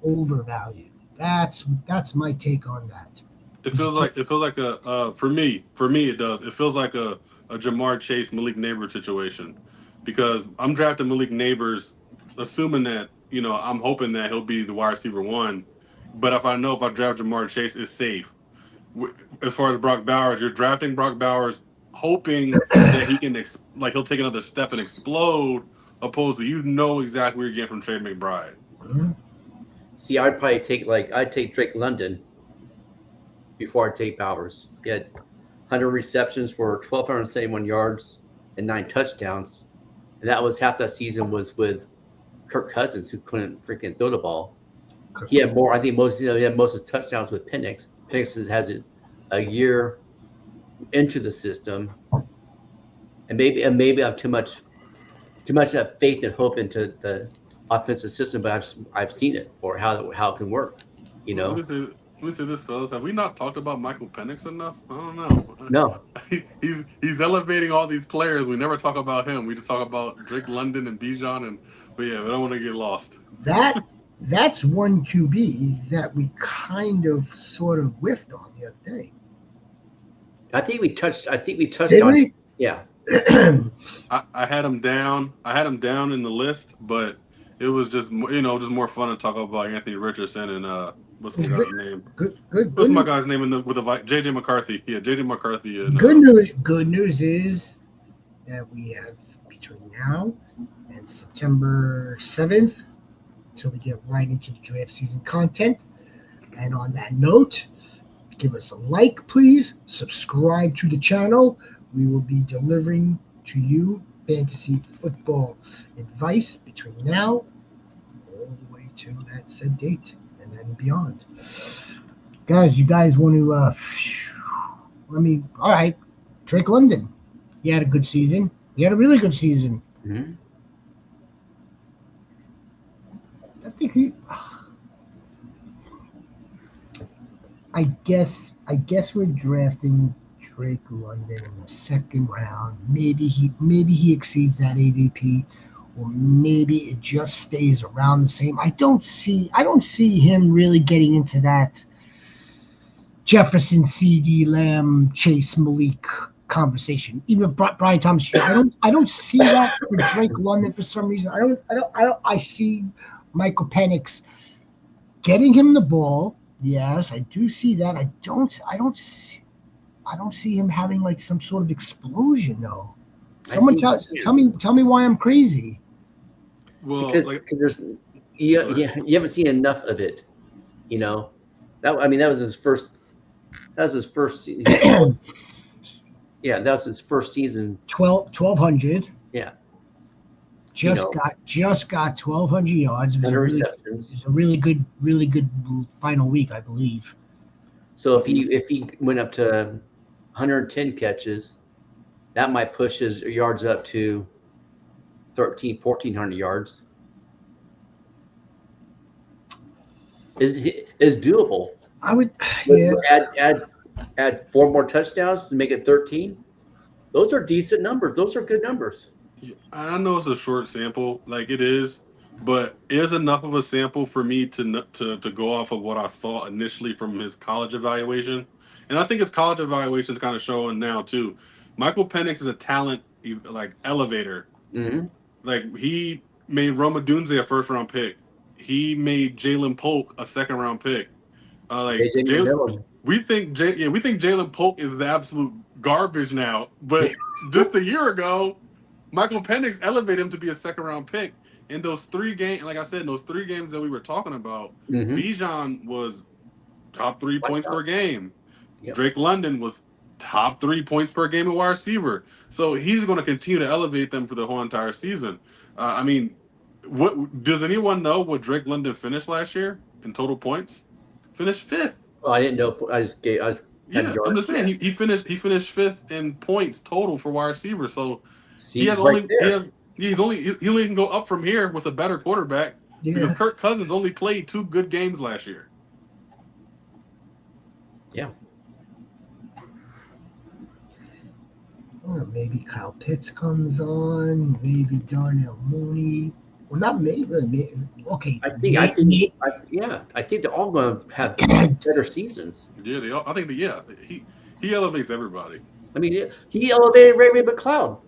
overvalued. That's my take on that. It feels like a for me it does. It feels like a Jamar Chase Malik Neighbors situation because I'm drafting Malik Neighbors, assuming that I'm hoping that he'll be the wide receiver one. But if I draft Jamar Chase, it's safe. As far as Brock Bowers, you're drafting Brock Bowers hoping that he can he'll take another step and explode, opposed to exactly what you're getting from Trey McBride. Mhm. See, I'd probably take Drake London before I take Bowers. He had 100 receptions for 1,271 yards and 9 touchdowns, and that was half that season was with Kirk Cousins, who couldn't freaking throw the ball. He had more. I think he had most of his touchdowns with Penix. Penix has it a year into the system, and maybe I have too much faith and hope into the offensive system, but I've seen it for how it can work. Let me say this, fellas. Have we not talked about Michael Penix enough? I don't know. No. He's elevating all these players. We never talk about him. We just talk about Drake London and Bijan, but yeah, we don't want to get lost. That's one QB that we kind of sort of whiffed on the other day. I think we touched Did on we? Yeah. I had him down. I had him down in the list, but it was just more fun to talk about Anthony Richardson and what's my guy's name? What's my guy's name with the JJ McCarthy? Yeah, JJ McCarthy. And, Good news is that we have between now and September 7th until we get right into the draft season content. And on that note, give us a like, please. Subscribe to the channel. We will be delivering to you fantasy football advice between now all the way to that said date and then beyond. Guys, you guys want to all right, Drake London. He had a good season. He had a really good season. Mm-hmm. I think I guess we're drafting Drake London in the second round. Maybe he exceeds that ADP, or maybe it just stays around the same. I don't see him really getting into that Jefferson, CD Lamb, Chase, Malik conversation. Even Brian Thomas Jr. I don't see that for Drake London for some reason. I see Michael Penix getting him the ball. Yes, I do see that. I don't see him having like some sort of explosion though. Someone tell me why I'm crazy. Well, because there's you haven't seen enough of it. That was his first. That was his first season. Yeah, that was his first season. 1,200. Yeah. Just got 1,200 yards. It was a really good final week, I believe. So if he went up to 110 catches, that might push his yards up to 1,400 yards. Is doable. I would add 4 more touchdowns to make it 13. Those are decent numbers. Those are good numbers. I know it's a short sample, like it is, but it is enough of a sample for me to go off of what I thought initially from his college evaluation, and I think his college evaluation is kind of showing now too. Michael Penix is a talent elevator. Mm-hmm. Like he made Roma Dunze a first round pick. He made Jalen Polk a second round pick. We think Jalen Polk is the absolute garbage now, but just a year ago, Michael Penix elevated him to be a second round pick. In those 3 games, like I said, in those 3 games that we were talking about, mm-hmm. Bijan was top 3 points per game. Yep. Drake London was top 3 points per game at wide receiver. So he's going to continue to elevate them for the whole entire season. What does anyone know what Drake London finished last year in total points? Finished 5th. Oh, I didn't know. I was Yeah, I'm just saying he finished 5th in points total for wide receiver. So See, right he only can go up from here with a better quarterback because Kirk Cousins only played 2 good games last year. Yeah. Or maybe Kyle Pitts comes on. Maybe Darnell Mooney. Well, not maybe. Okay. I think they're all going to have better seasons. Yeah, I think he elevates everybody. I mean, he elevated Ray McLeod.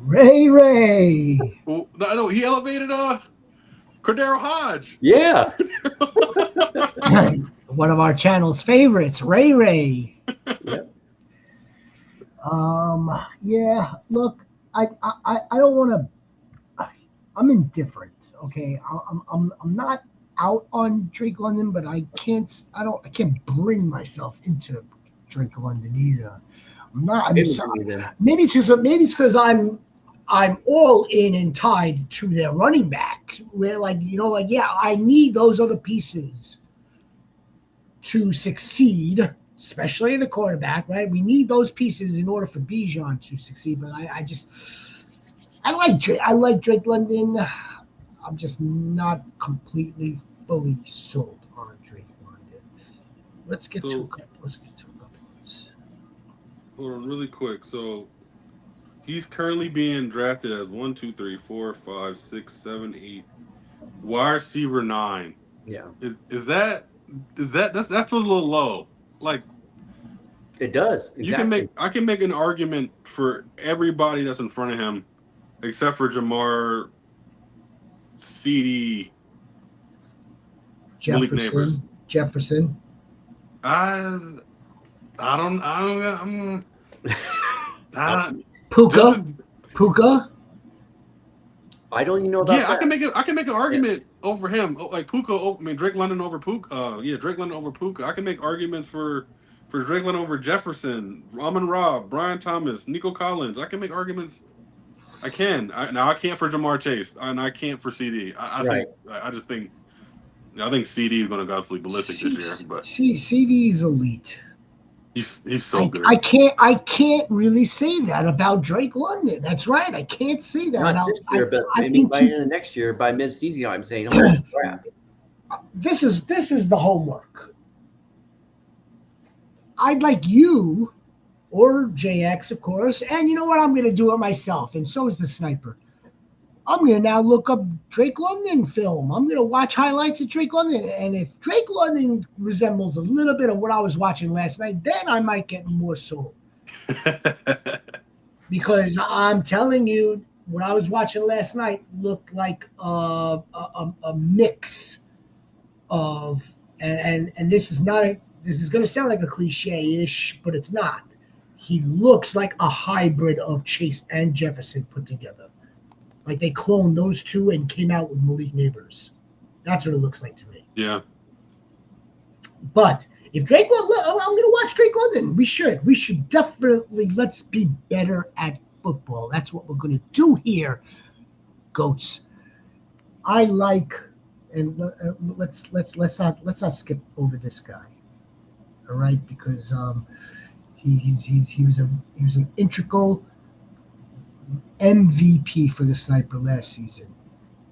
Ray. Well, no, he elevated Cordero Hodge. Yeah. One of our channel's favorites, Ray. Yep. Yeah. Look, I don't want to. I'm indifferent. Okay. I'm not out on Drake London, but I can't bring myself into Drake London either. I'm not. Maybe it's because I'm all in and tied to their running back. Where I need those other pieces to succeed, especially the quarterback. Right, we need those pieces in order for Bijan to succeed. But I like Drake London. I'm just not completely fully sold on Drake London. Let's get to a couple. Hold on, really quick. So he's currently being drafted as 1, 2, 3, 4, 5, 6, 7, 8, wide receiver 9. Yeah. That feels a little low. Like it does. Exactly. I can make an argument for everybody that's in front of him, except for Jamar, CD, Malik Neighbors. Jefferson. Puka. I don't even know about that. I can make an argument over him, like Puka. Drake London over Puka. Drake London over Puka. I can make arguments for Drake London over Jefferson, Amon Ra, Brian Thomas, Nico Collins. I can make arguments. I can. I can't for Jamar Chase, and I can't for CD. I think CD is going to go absolutely ballistic this year. But CD is elite. He's so good. I can't really say that about Drake London. That's right. I can't say that Not about this year, but maybe by the next year, by mid-season, I'm saying, crap. This is the homework. I'd like you, or JX, of course, and you know what? I'm going to do it myself, and so is the sniper. I'm going to now look up Drake London film. I'm going to watch highlights of Drake London. And if Drake London resembles a little bit of what I was watching last night, then I might get more sold. Because I'm telling you, what I was watching last night looked like a mix of, and this is going to sound like a cliche-ish, but it's not. He looks like a hybrid of Chase and Jefferson put together. Like they cloned those two and came out with Malik Neighbors. That's what it looks like to me. Yeah. But if Drake London, I'm going to watch Drake London. We should definitely, let's be better at football. That's what we're going to do here, goats. I like, and let's not skip over this guy. All right, because he was an integral MVP for the sniper last season,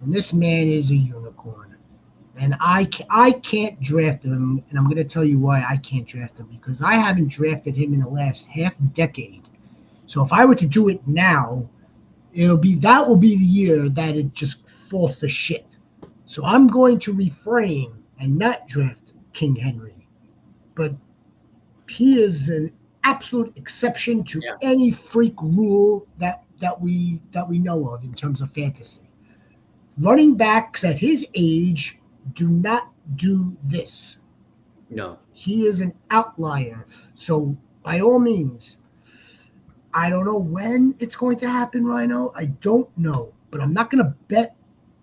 and this man is a unicorn. And I can't draft him, and I'm going to tell you why I can't draft him, because I haven't drafted him in the last half decade. So if I were to do it now, that will be the year that it just falls to shit. So I'm going to refrain and not draft King Henry, but he is an absolute exception to any freak rule that we know of in terms of fantasy. Running backs at his age do not do this. No. He is an outlier. So by all means, I don't know when it's going to happen, Rhino. I don't know. But I'm not going to bet.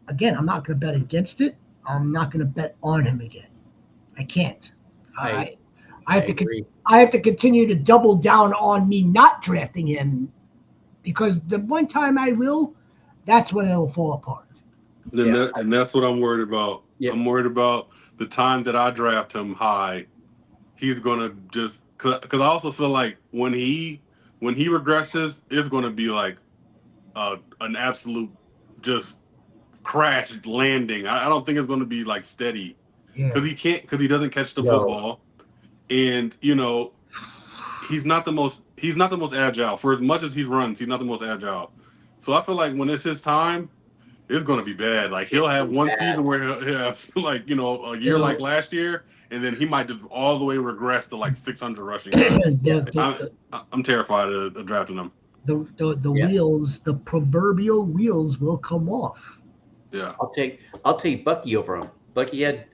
Again, I'm not going to bet against it. I'm not going to bet on him again. I can't. I have to continue to double down on me not drafting him, because the one time I will, that's when it'll fall apart. And that's what I'm worried about. Yeah. I'm worried about the time that I draft him high. He's gonna just because I also feel like when he regresses, it's gonna be like an absolute just crash landing. I don't think it's gonna be like steady Yeah. because he doesn't catch the No. football, and he's not the most agile. For as much as he runs, he's not the most agile. So I feel like when it's his time, it's going to be bad. Like he'll have one season where he'll have like a year like last year, and then he might just all the way regress to like 600 rushing yards. I'm terrified of drafting him. The wheels, the proverbial wheels, will come off. Yeah, I'll take Bucky over him. Bucky had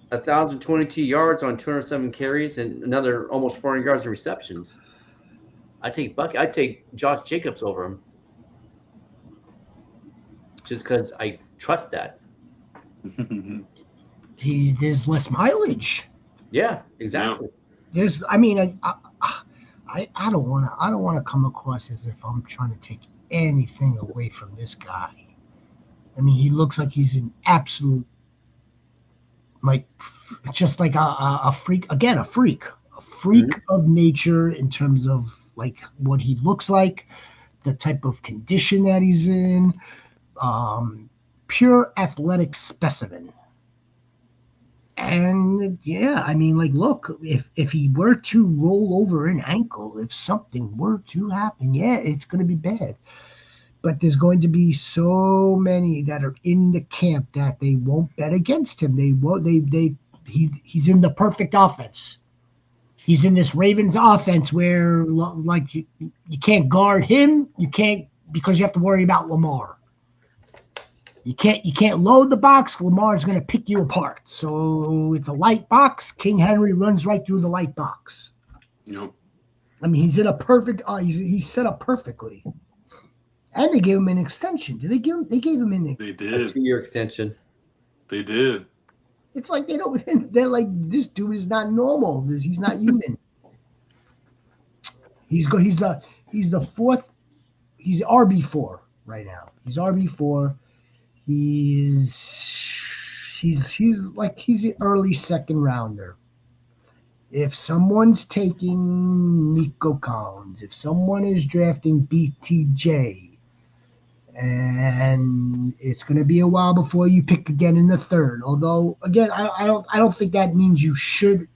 1,022 yards on 207 carries and another almost 400 yards in receptions. I take Bucky. I take Josh Jacobs over him, just because I trust that. There's less mileage. Yeah, exactly. There's, I mean, I don't want to come across as if I'm trying to take anything away from this guy. I mean, he looks like he's an absolute, like, just like a freak. Again, a freak of nature in terms of like what he looks like, the type of condition that he's in. Pure athletic specimen. And yeah, I mean, like, look, if he were to roll over an ankle, if something were to happen, yeah, it's going to be bad. But there's going to be so many that are in the camp that they won't bet against him. They won't. He's in the perfect offense. He's in this Ravens offense where like you can't guard him. You can't, because you have to worry about Lamar. You can't load the box. Lamar's going to pick you apart. So it's a light box. King Henry runs right through the light box. Yep. I mean, he's in a perfect. He's set up perfectly. And they gave him an extension. Did they give him? They gave him an. They did. A 2-year extension. They did. It's like they don't. They're like, this dude is not normal. He's not human. He's the fourth. He's RB4 right now. He's RB4. He's the early second rounder. If someone's taking Nico Collins, if someone is drafting BTJ, and it's going to be a while before you pick again in the third. Although, again, I don't think that means you should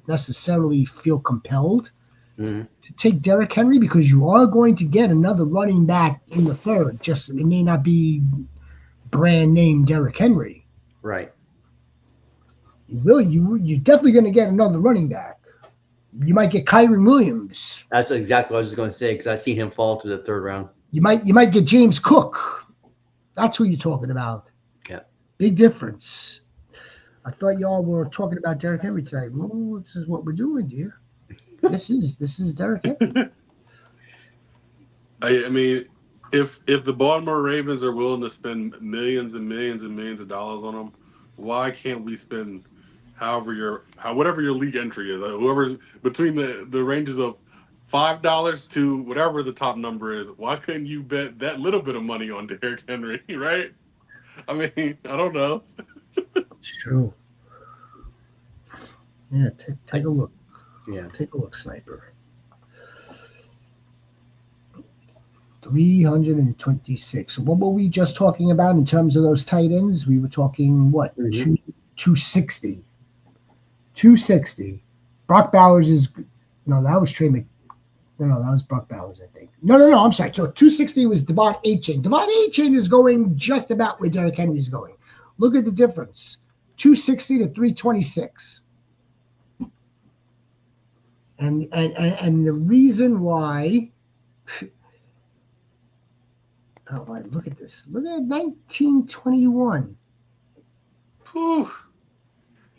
necessarily feel compelled to take Derrick Henry, because you are going to get another running back in the third. Just, it may not be brand name Derrick Henry. Right. You're definitely going to get another running back. You might get Kyron Williams. That's exactly what I was just going to say, because I've seen him fall to the third round. You might get James Cook. That's who you're talking about. Yeah. Big difference. I thought y'all were talking about Derrick Henry tonight. Well, this is what we're doing, dear. This is Derrick Henry. I mean, if the Baltimore Ravens are willing to spend millions and millions and millions of dollars on them, why can't we spend whatever your league entry is? Whoever's between the ranges of $5 to whatever the top number is, why couldn't you bet that little bit of money on Derrick Henry, right? I mean, I don't know. It's true. Yeah, take a look. Yeah. Take a look, Sniper. 326. So what were we just talking about in terms of those tight ends? We were talking, what, 260. 260. Brock Bowers is – no, that was Trey Mc – no, that was Brock Bowers, I think. No, I'm sorry. So 260 was Devon Achane. Devon Achane is going just about where Derrick Henry is going. Look at the difference. 260 to 326. And the reason why – oh, look at this. Look at 1921. Whew.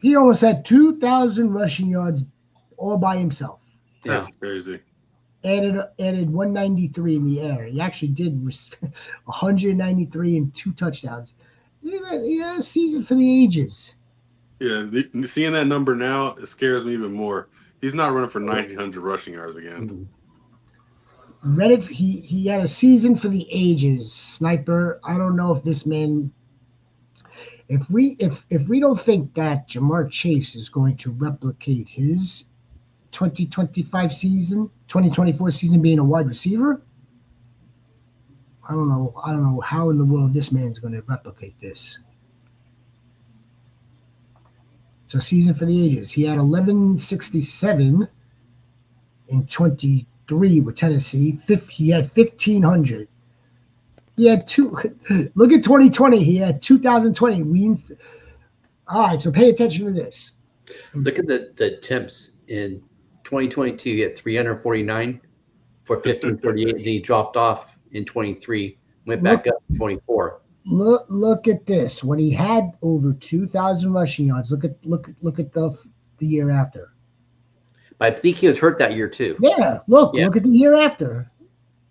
He almost had 2,000 rushing yards all by himself. That's crazy. Added 193 in the air. He actually did 193 and 2 touchdowns. He had a season for the ages. Yeah, seeing that number now, it scares me even more. He's not running for 1,900 rushing yards again. Reddit. He had a season for the ages. Sniper. I don't know if this man. If we don't think that Jamar Chase is going to replicate his 2024 season being a wide receiver, I don't know how in the world this man's going to replicate this. It's a season for the ages. He had 1167 in 23 with Tennessee. He had 1500. He had two. Look at 2020. He had 2020. All right, so pay attention to this. Look at the attempts in 2022. He had 349 for 1538. Then he dropped off in 23. Went back up in 24. Look at this. When he had over 2,000 rushing yards, look at the year after. But I think he was hurt that year too. Yeah, look at the year after.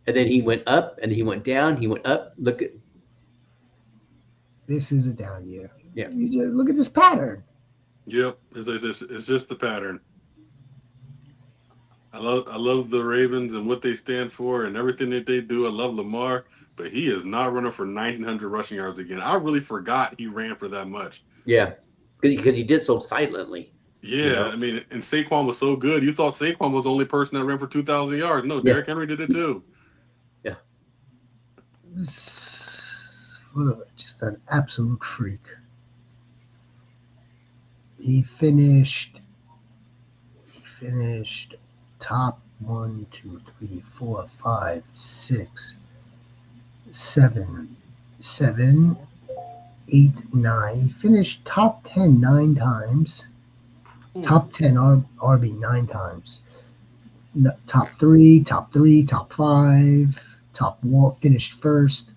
And then he went up, and he went down. He went up. Look at this is a down year. Yeah. You just look at this pattern. Yep, it's just the pattern. I love the Ravens and what they stand for and everything that they do. I love Lamar, but he is not running for 1,900 rushing yards again. I really forgot he ran for that much. Yeah, because he did so silently. Yeah, you know? I mean, and Saquon was so good. You thought Saquon was the only person that ran for 2,000 yards. No, Derrick Henry did it too. Yeah. Just an absolute freak. He finished top 1, 2, 3, 4, 5, 6, 7, 8, 9. He finished top 10 9 times. Top 10 RB 9 times. Top 3, top 5, top 1, finished first.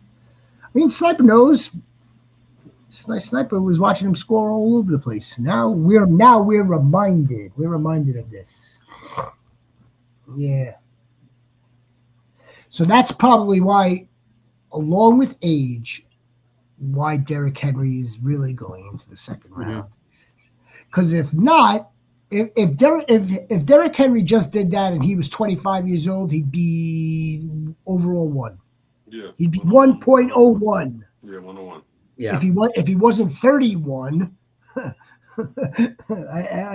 I mean, Sniper knows. Sniper was watching him score all over the place. Now we're reminded. We're reminded of this. Yeah. So that's probably why, along with age, why Derrick Henry is really going into the second round. Because if not, if Derrick Henry just did that and he was 25 years old, he'd be overall 1. Yeah. He'd be 1.01. Yeah, 101. Yeah. If he wasn't 31, I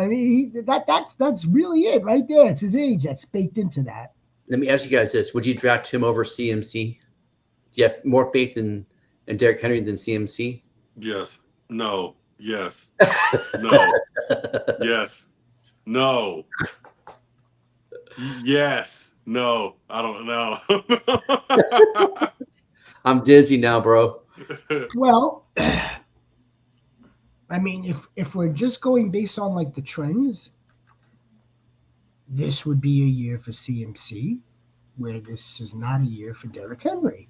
mean that's really it right there. It's his age that's baked into that. Let me ask you guys this: would you draft him over CMC? Do you have more faith in Derrick Henry than CMC? Yes. No. Yes. No. Yes. No. Yes. No. I don't know. I'm dizzy now, bro. Well, I mean, if we're just going based on like the trends, this would be a year for CMC, where this is not a year for Derrick Henry.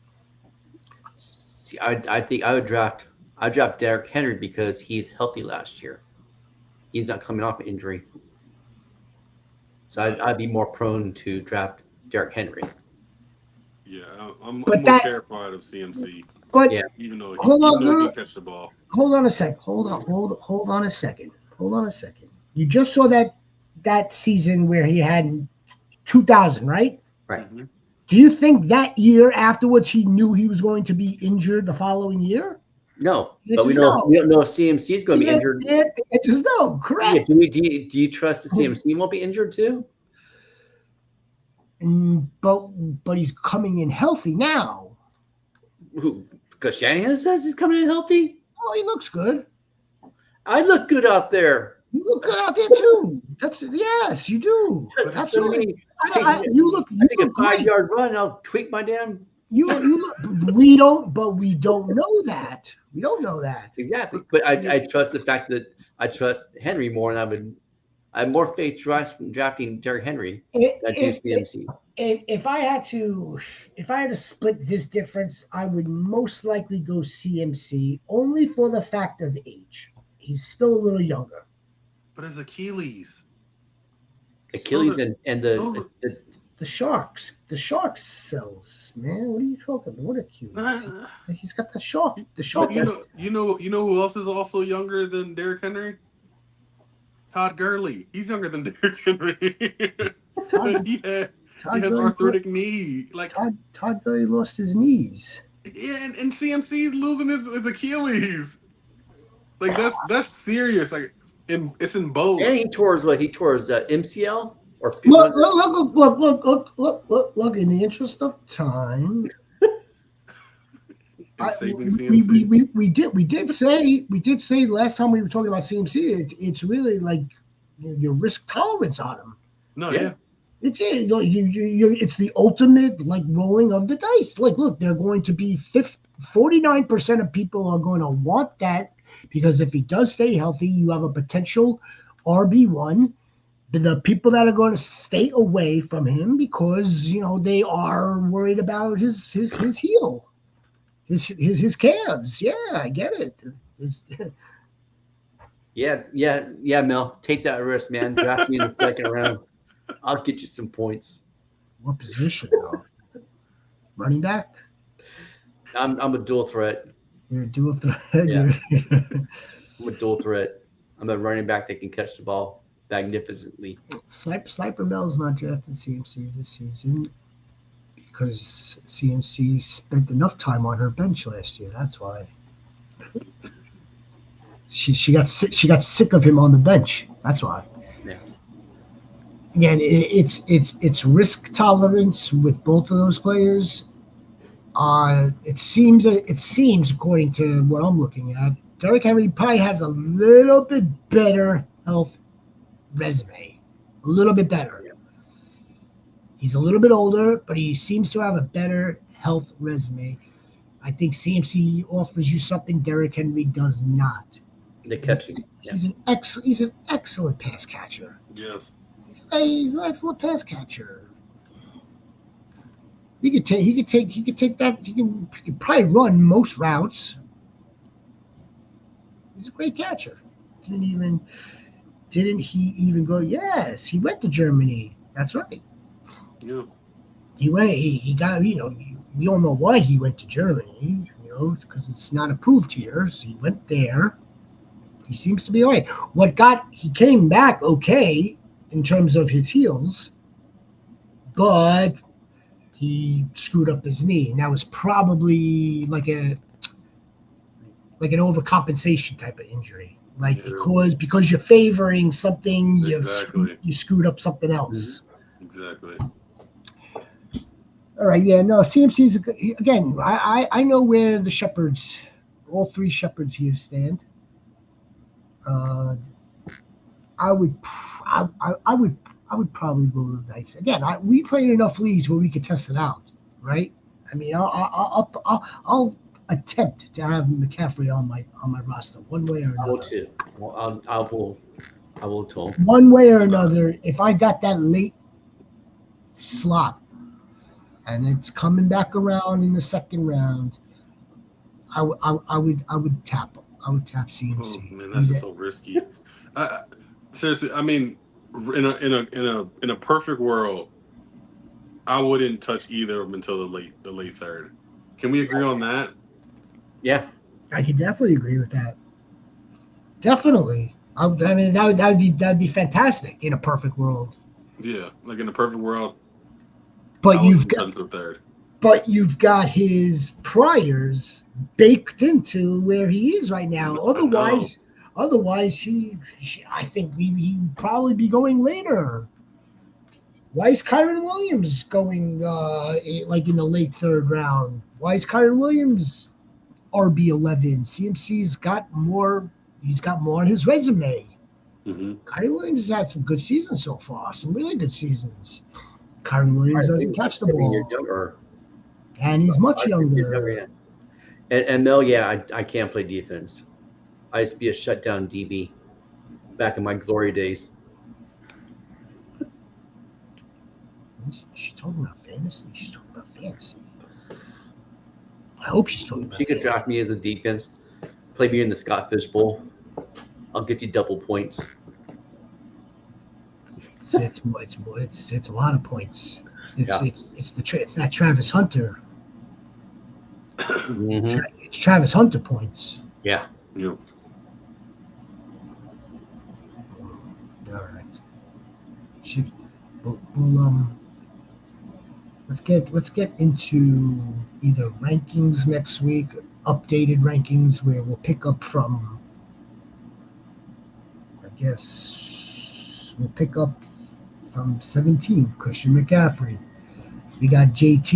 See, I think I would draft Derrick Henry because he's healthy last year. He's not coming off an injury. So I'd be more prone to draft Derrick Henry. Yeah, I'm more terrified of CMC. But yeah, even though he can catch the ball. Hold on a second. Hold on a second. You just saw that season where he had 2,000, right? Right. Mm-hmm. Do you think that year afterwards he knew he was going to be injured the following year? No, but we don't know if CMC is going to be injured. It's just no, correct. Yeah, do you trust the CMC won't be injured too? But he's coming in healthy now. Because Shanahan says he's coming in healthy? Oh, he looks good. I look good out there. You look good out there too. Yes, you do. Absolutely. You look. I take a 5-yard run and I'll tweak my damn. You look. We don't know that. We don't know that. Exactly. But I trust the fact that I trust Henry more, and I have more faith drafting Derrick Henry than CMC. If I had to split this difference, I would most likely go CMC only for the fact of age. He's still a little younger. But his Achilles and the Sharks cells, man. What are you talking about? What Achilles? He's got the shark. The shark. You know who else is also younger than Derrick Henry? Todd Gurley. He's younger than Derrick Henry. He has arthritic knee. Like Todd Gurley lost his knees. Yeah, and CMC's losing his Achilles. Like that's serious. Like it's in both. And he tore his MCL or Look. In the interest of time, saving CMC. we did say last time we were talking about CMC. It's really like your risk tolerance on him. No, yeah. It's it's the ultimate like rolling of the dice. Like, look, they're going to be 49% of people are going to want that because if he does stay healthy, you have a potential RB1. The people that are going to stay away from him because they are worried about his heel, his calves. Yeah, I get it. Yeah, Mel. Take that risk, man. Draft me in the second round. I'll get you some points. What position though? Running back? I'm a dual threat. You're a dual threat. Yeah. I'm a dual threat. I'm a running back that can catch the ball magnificently. Sniper Mel's not drafted CMC this season because CMC spent enough time on her bench last year. That's why. She got sick of him on the bench. That's why. Yeah. Again, it's risk tolerance with both of those players. It seems according to what I'm looking at, Derrick Henry probably has a little bit better health resume, a little bit better. Yeah. He's a little bit older, but he seems to have a better health resume. I think CMC offers you something Derrick Henry does not. The catching. He's an excellent pass catcher. Yes. He's an excellent pass catcher. He could take that. He can probably run most routes. He's a great catcher. Didn't he even go? Yes, he went to Germany. That's right. Yeah. He went. He got. We don't know why he went to Germany. Because it's not approved here. So he went there. He seems to be all right. He came back okay in terms of his heels, but he screwed up his knee, and that was probably like an overcompensation type of injury. Because you're favoring something, you screwed up something else. Exactly. All right, yeah, no, CMC's again. I know where the Shepherds, all three Shepherds here stand. I would probably roll the dice again. We played enough leagues where we could test it out, right? I mean, I'll attempt to have McCaffrey on my roster one way or another. I will too. Well, I will too. One way or another, if I got that late slot and it's coming back around in the second round, I would tap him. I would tap CMC. Oh man, that's just so risky. Seriously, I mean, in a perfect world, I wouldn't touch either of them until the late third. Can we agree on that? Yeah, I could definitely agree with that. Definitely, I mean that'd be fantastic in a perfect world. Yeah, like in a perfect world. But you've got his priors baked into where he is right now. Otherwise, I think he'd probably be going later. Why is Kyron Williams going like in the late third round? Why is Kyron Williams RB11? CMC's got more. He's got more on his resume. Mm-hmm. Kyron Williams has had some good seasons so far. Some really good seasons. Kyron Williams doesn't catch the ball. And he's much younger. And Mel, I can't play defense. I used to be a shutdown DB back in my glory days. She's talking about fantasy. I hope she's talking about She could draft me as a defense, play me in the Scott Fish Bowl. I'll get you double points. It's a lot of points. It's not Travis Hunter. Mm-hmm. It's Travis Hunter points. Yeah. Yep. All right. let's get into either rankings next week, updated rankings where we'll pick up from. I guess we'll pick up from 17. Christian McCaffrey. We got JT.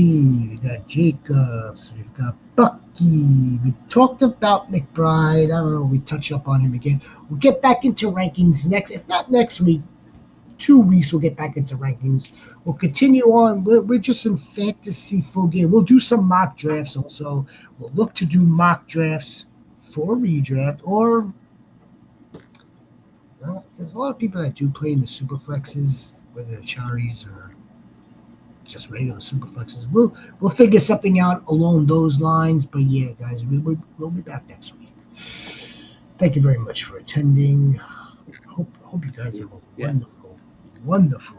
We got Jacobs. We've got Bucky. We talked about McBride. I don't know. We touch up on him again. We'll get back into rankings next. If not next week, 2 weeks we'll get back into rankings. We'll continue on. We're just in fantasy full gear. We'll do some mock drafts also. We'll look to do mock drafts for redraft or there's a lot of people that do play in the super flexes, whether they're charities or just regular super flexes. We'll figure something out along those lines. But yeah, guys, we'll be back next week. Thank you very much for attending. Hope you guys have a wonderful.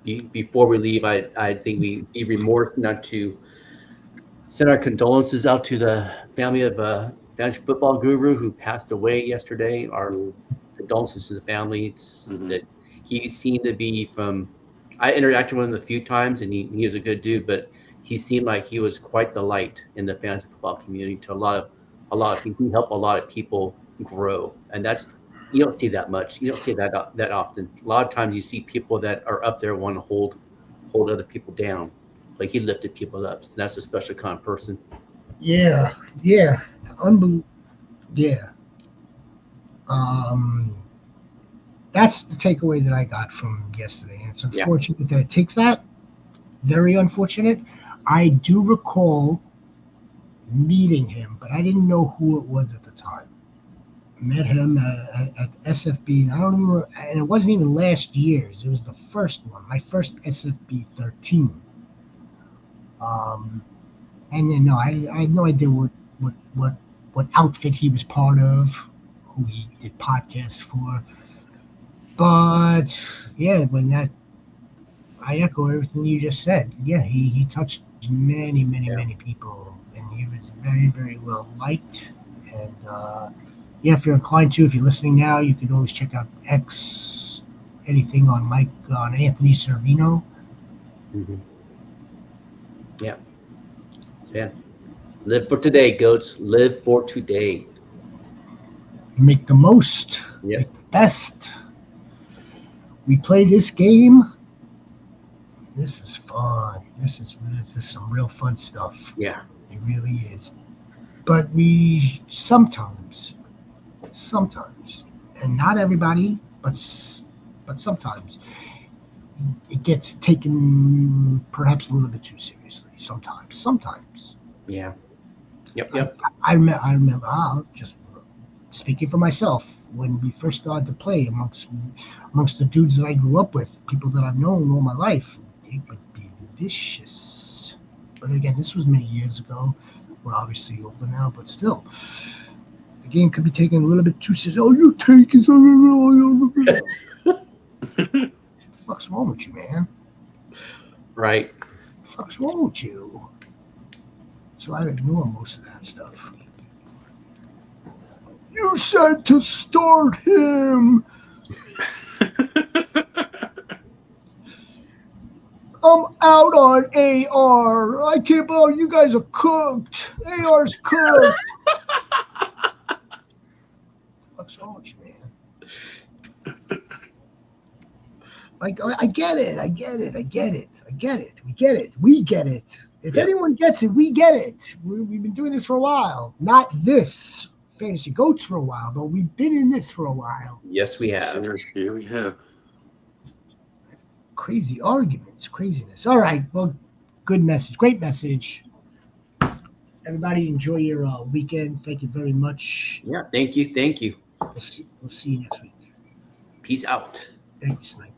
Before we leave, I think we be remorse not to send our condolences out to the family of a fantasy football guru who passed away yesterday. Our condolences to the family. That he seemed to be from. I interacted with him a few times, and he was a good dude, but he seemed like he was quite the light in the fantasy football community to a lot of people. He helped a lot of people grow, and that's you don't see that much. You don't see that often. A lot of times you see people that are up there want to hold other people down, like he lifted people up. So that's a special kind of person. Yeah, unbelievable. Yeah. That's the takeaway that I got from yesterday. And it's unfortunate that it takes that. Very unfortunate. I do recall meeting him, but I didn't know who it was at the time. I met him at SFB, and I don't remember, and it wasn't even last year's. It was the first one, my first SFB 13. And then no, I had no idea what outfit he was part of, who he did podcasts for. But yeah, I echo everything you just said. Yeah, he touched many people, and he was very, very well liked. And if you're inclined to, if you're listening now, you can always check out X, anything on Anthony Servino. Yeah. Live for today, goats. Live for today. Make the most. Yeah. Make the best. We play this game. This is fun. This is some real fun stuff. Yeah. It really is. But we sometimes, and not everybody, but sometimes, it gets taken perhaps a little bit too seriously. Sometimes. Yeah. Yep. I remember. Just speaking for myself, when we first started to play amongst the dudes that I grew up with, people that I've known all my life, it would be vicious. But again, this was many years ago. We're obviously older now, but still, the game could be taken a little bit too seriously. Oh, you're taking something. What the fuck's wrong with you, man? Right. What the fuck's wrong with you? So I ignore most of that stuff. You said to start him. I'm out on AR. I can't believe you guys are cooked. AR's cooked. What's wrong with you, man? Like, I get it. We get it. If anyone gets it, we get it. We've been doing this for a while. Not this Fantasy Goats for a while, but we've been in this for a while. Yes, we have. Here we have. Crazy arguments, craziness. All right, well, good message, great message. Everybody enjoy your weekend. Thank you very much. Yeah, thank you. We'll see you next week. Peace out. Thank you, Snipe.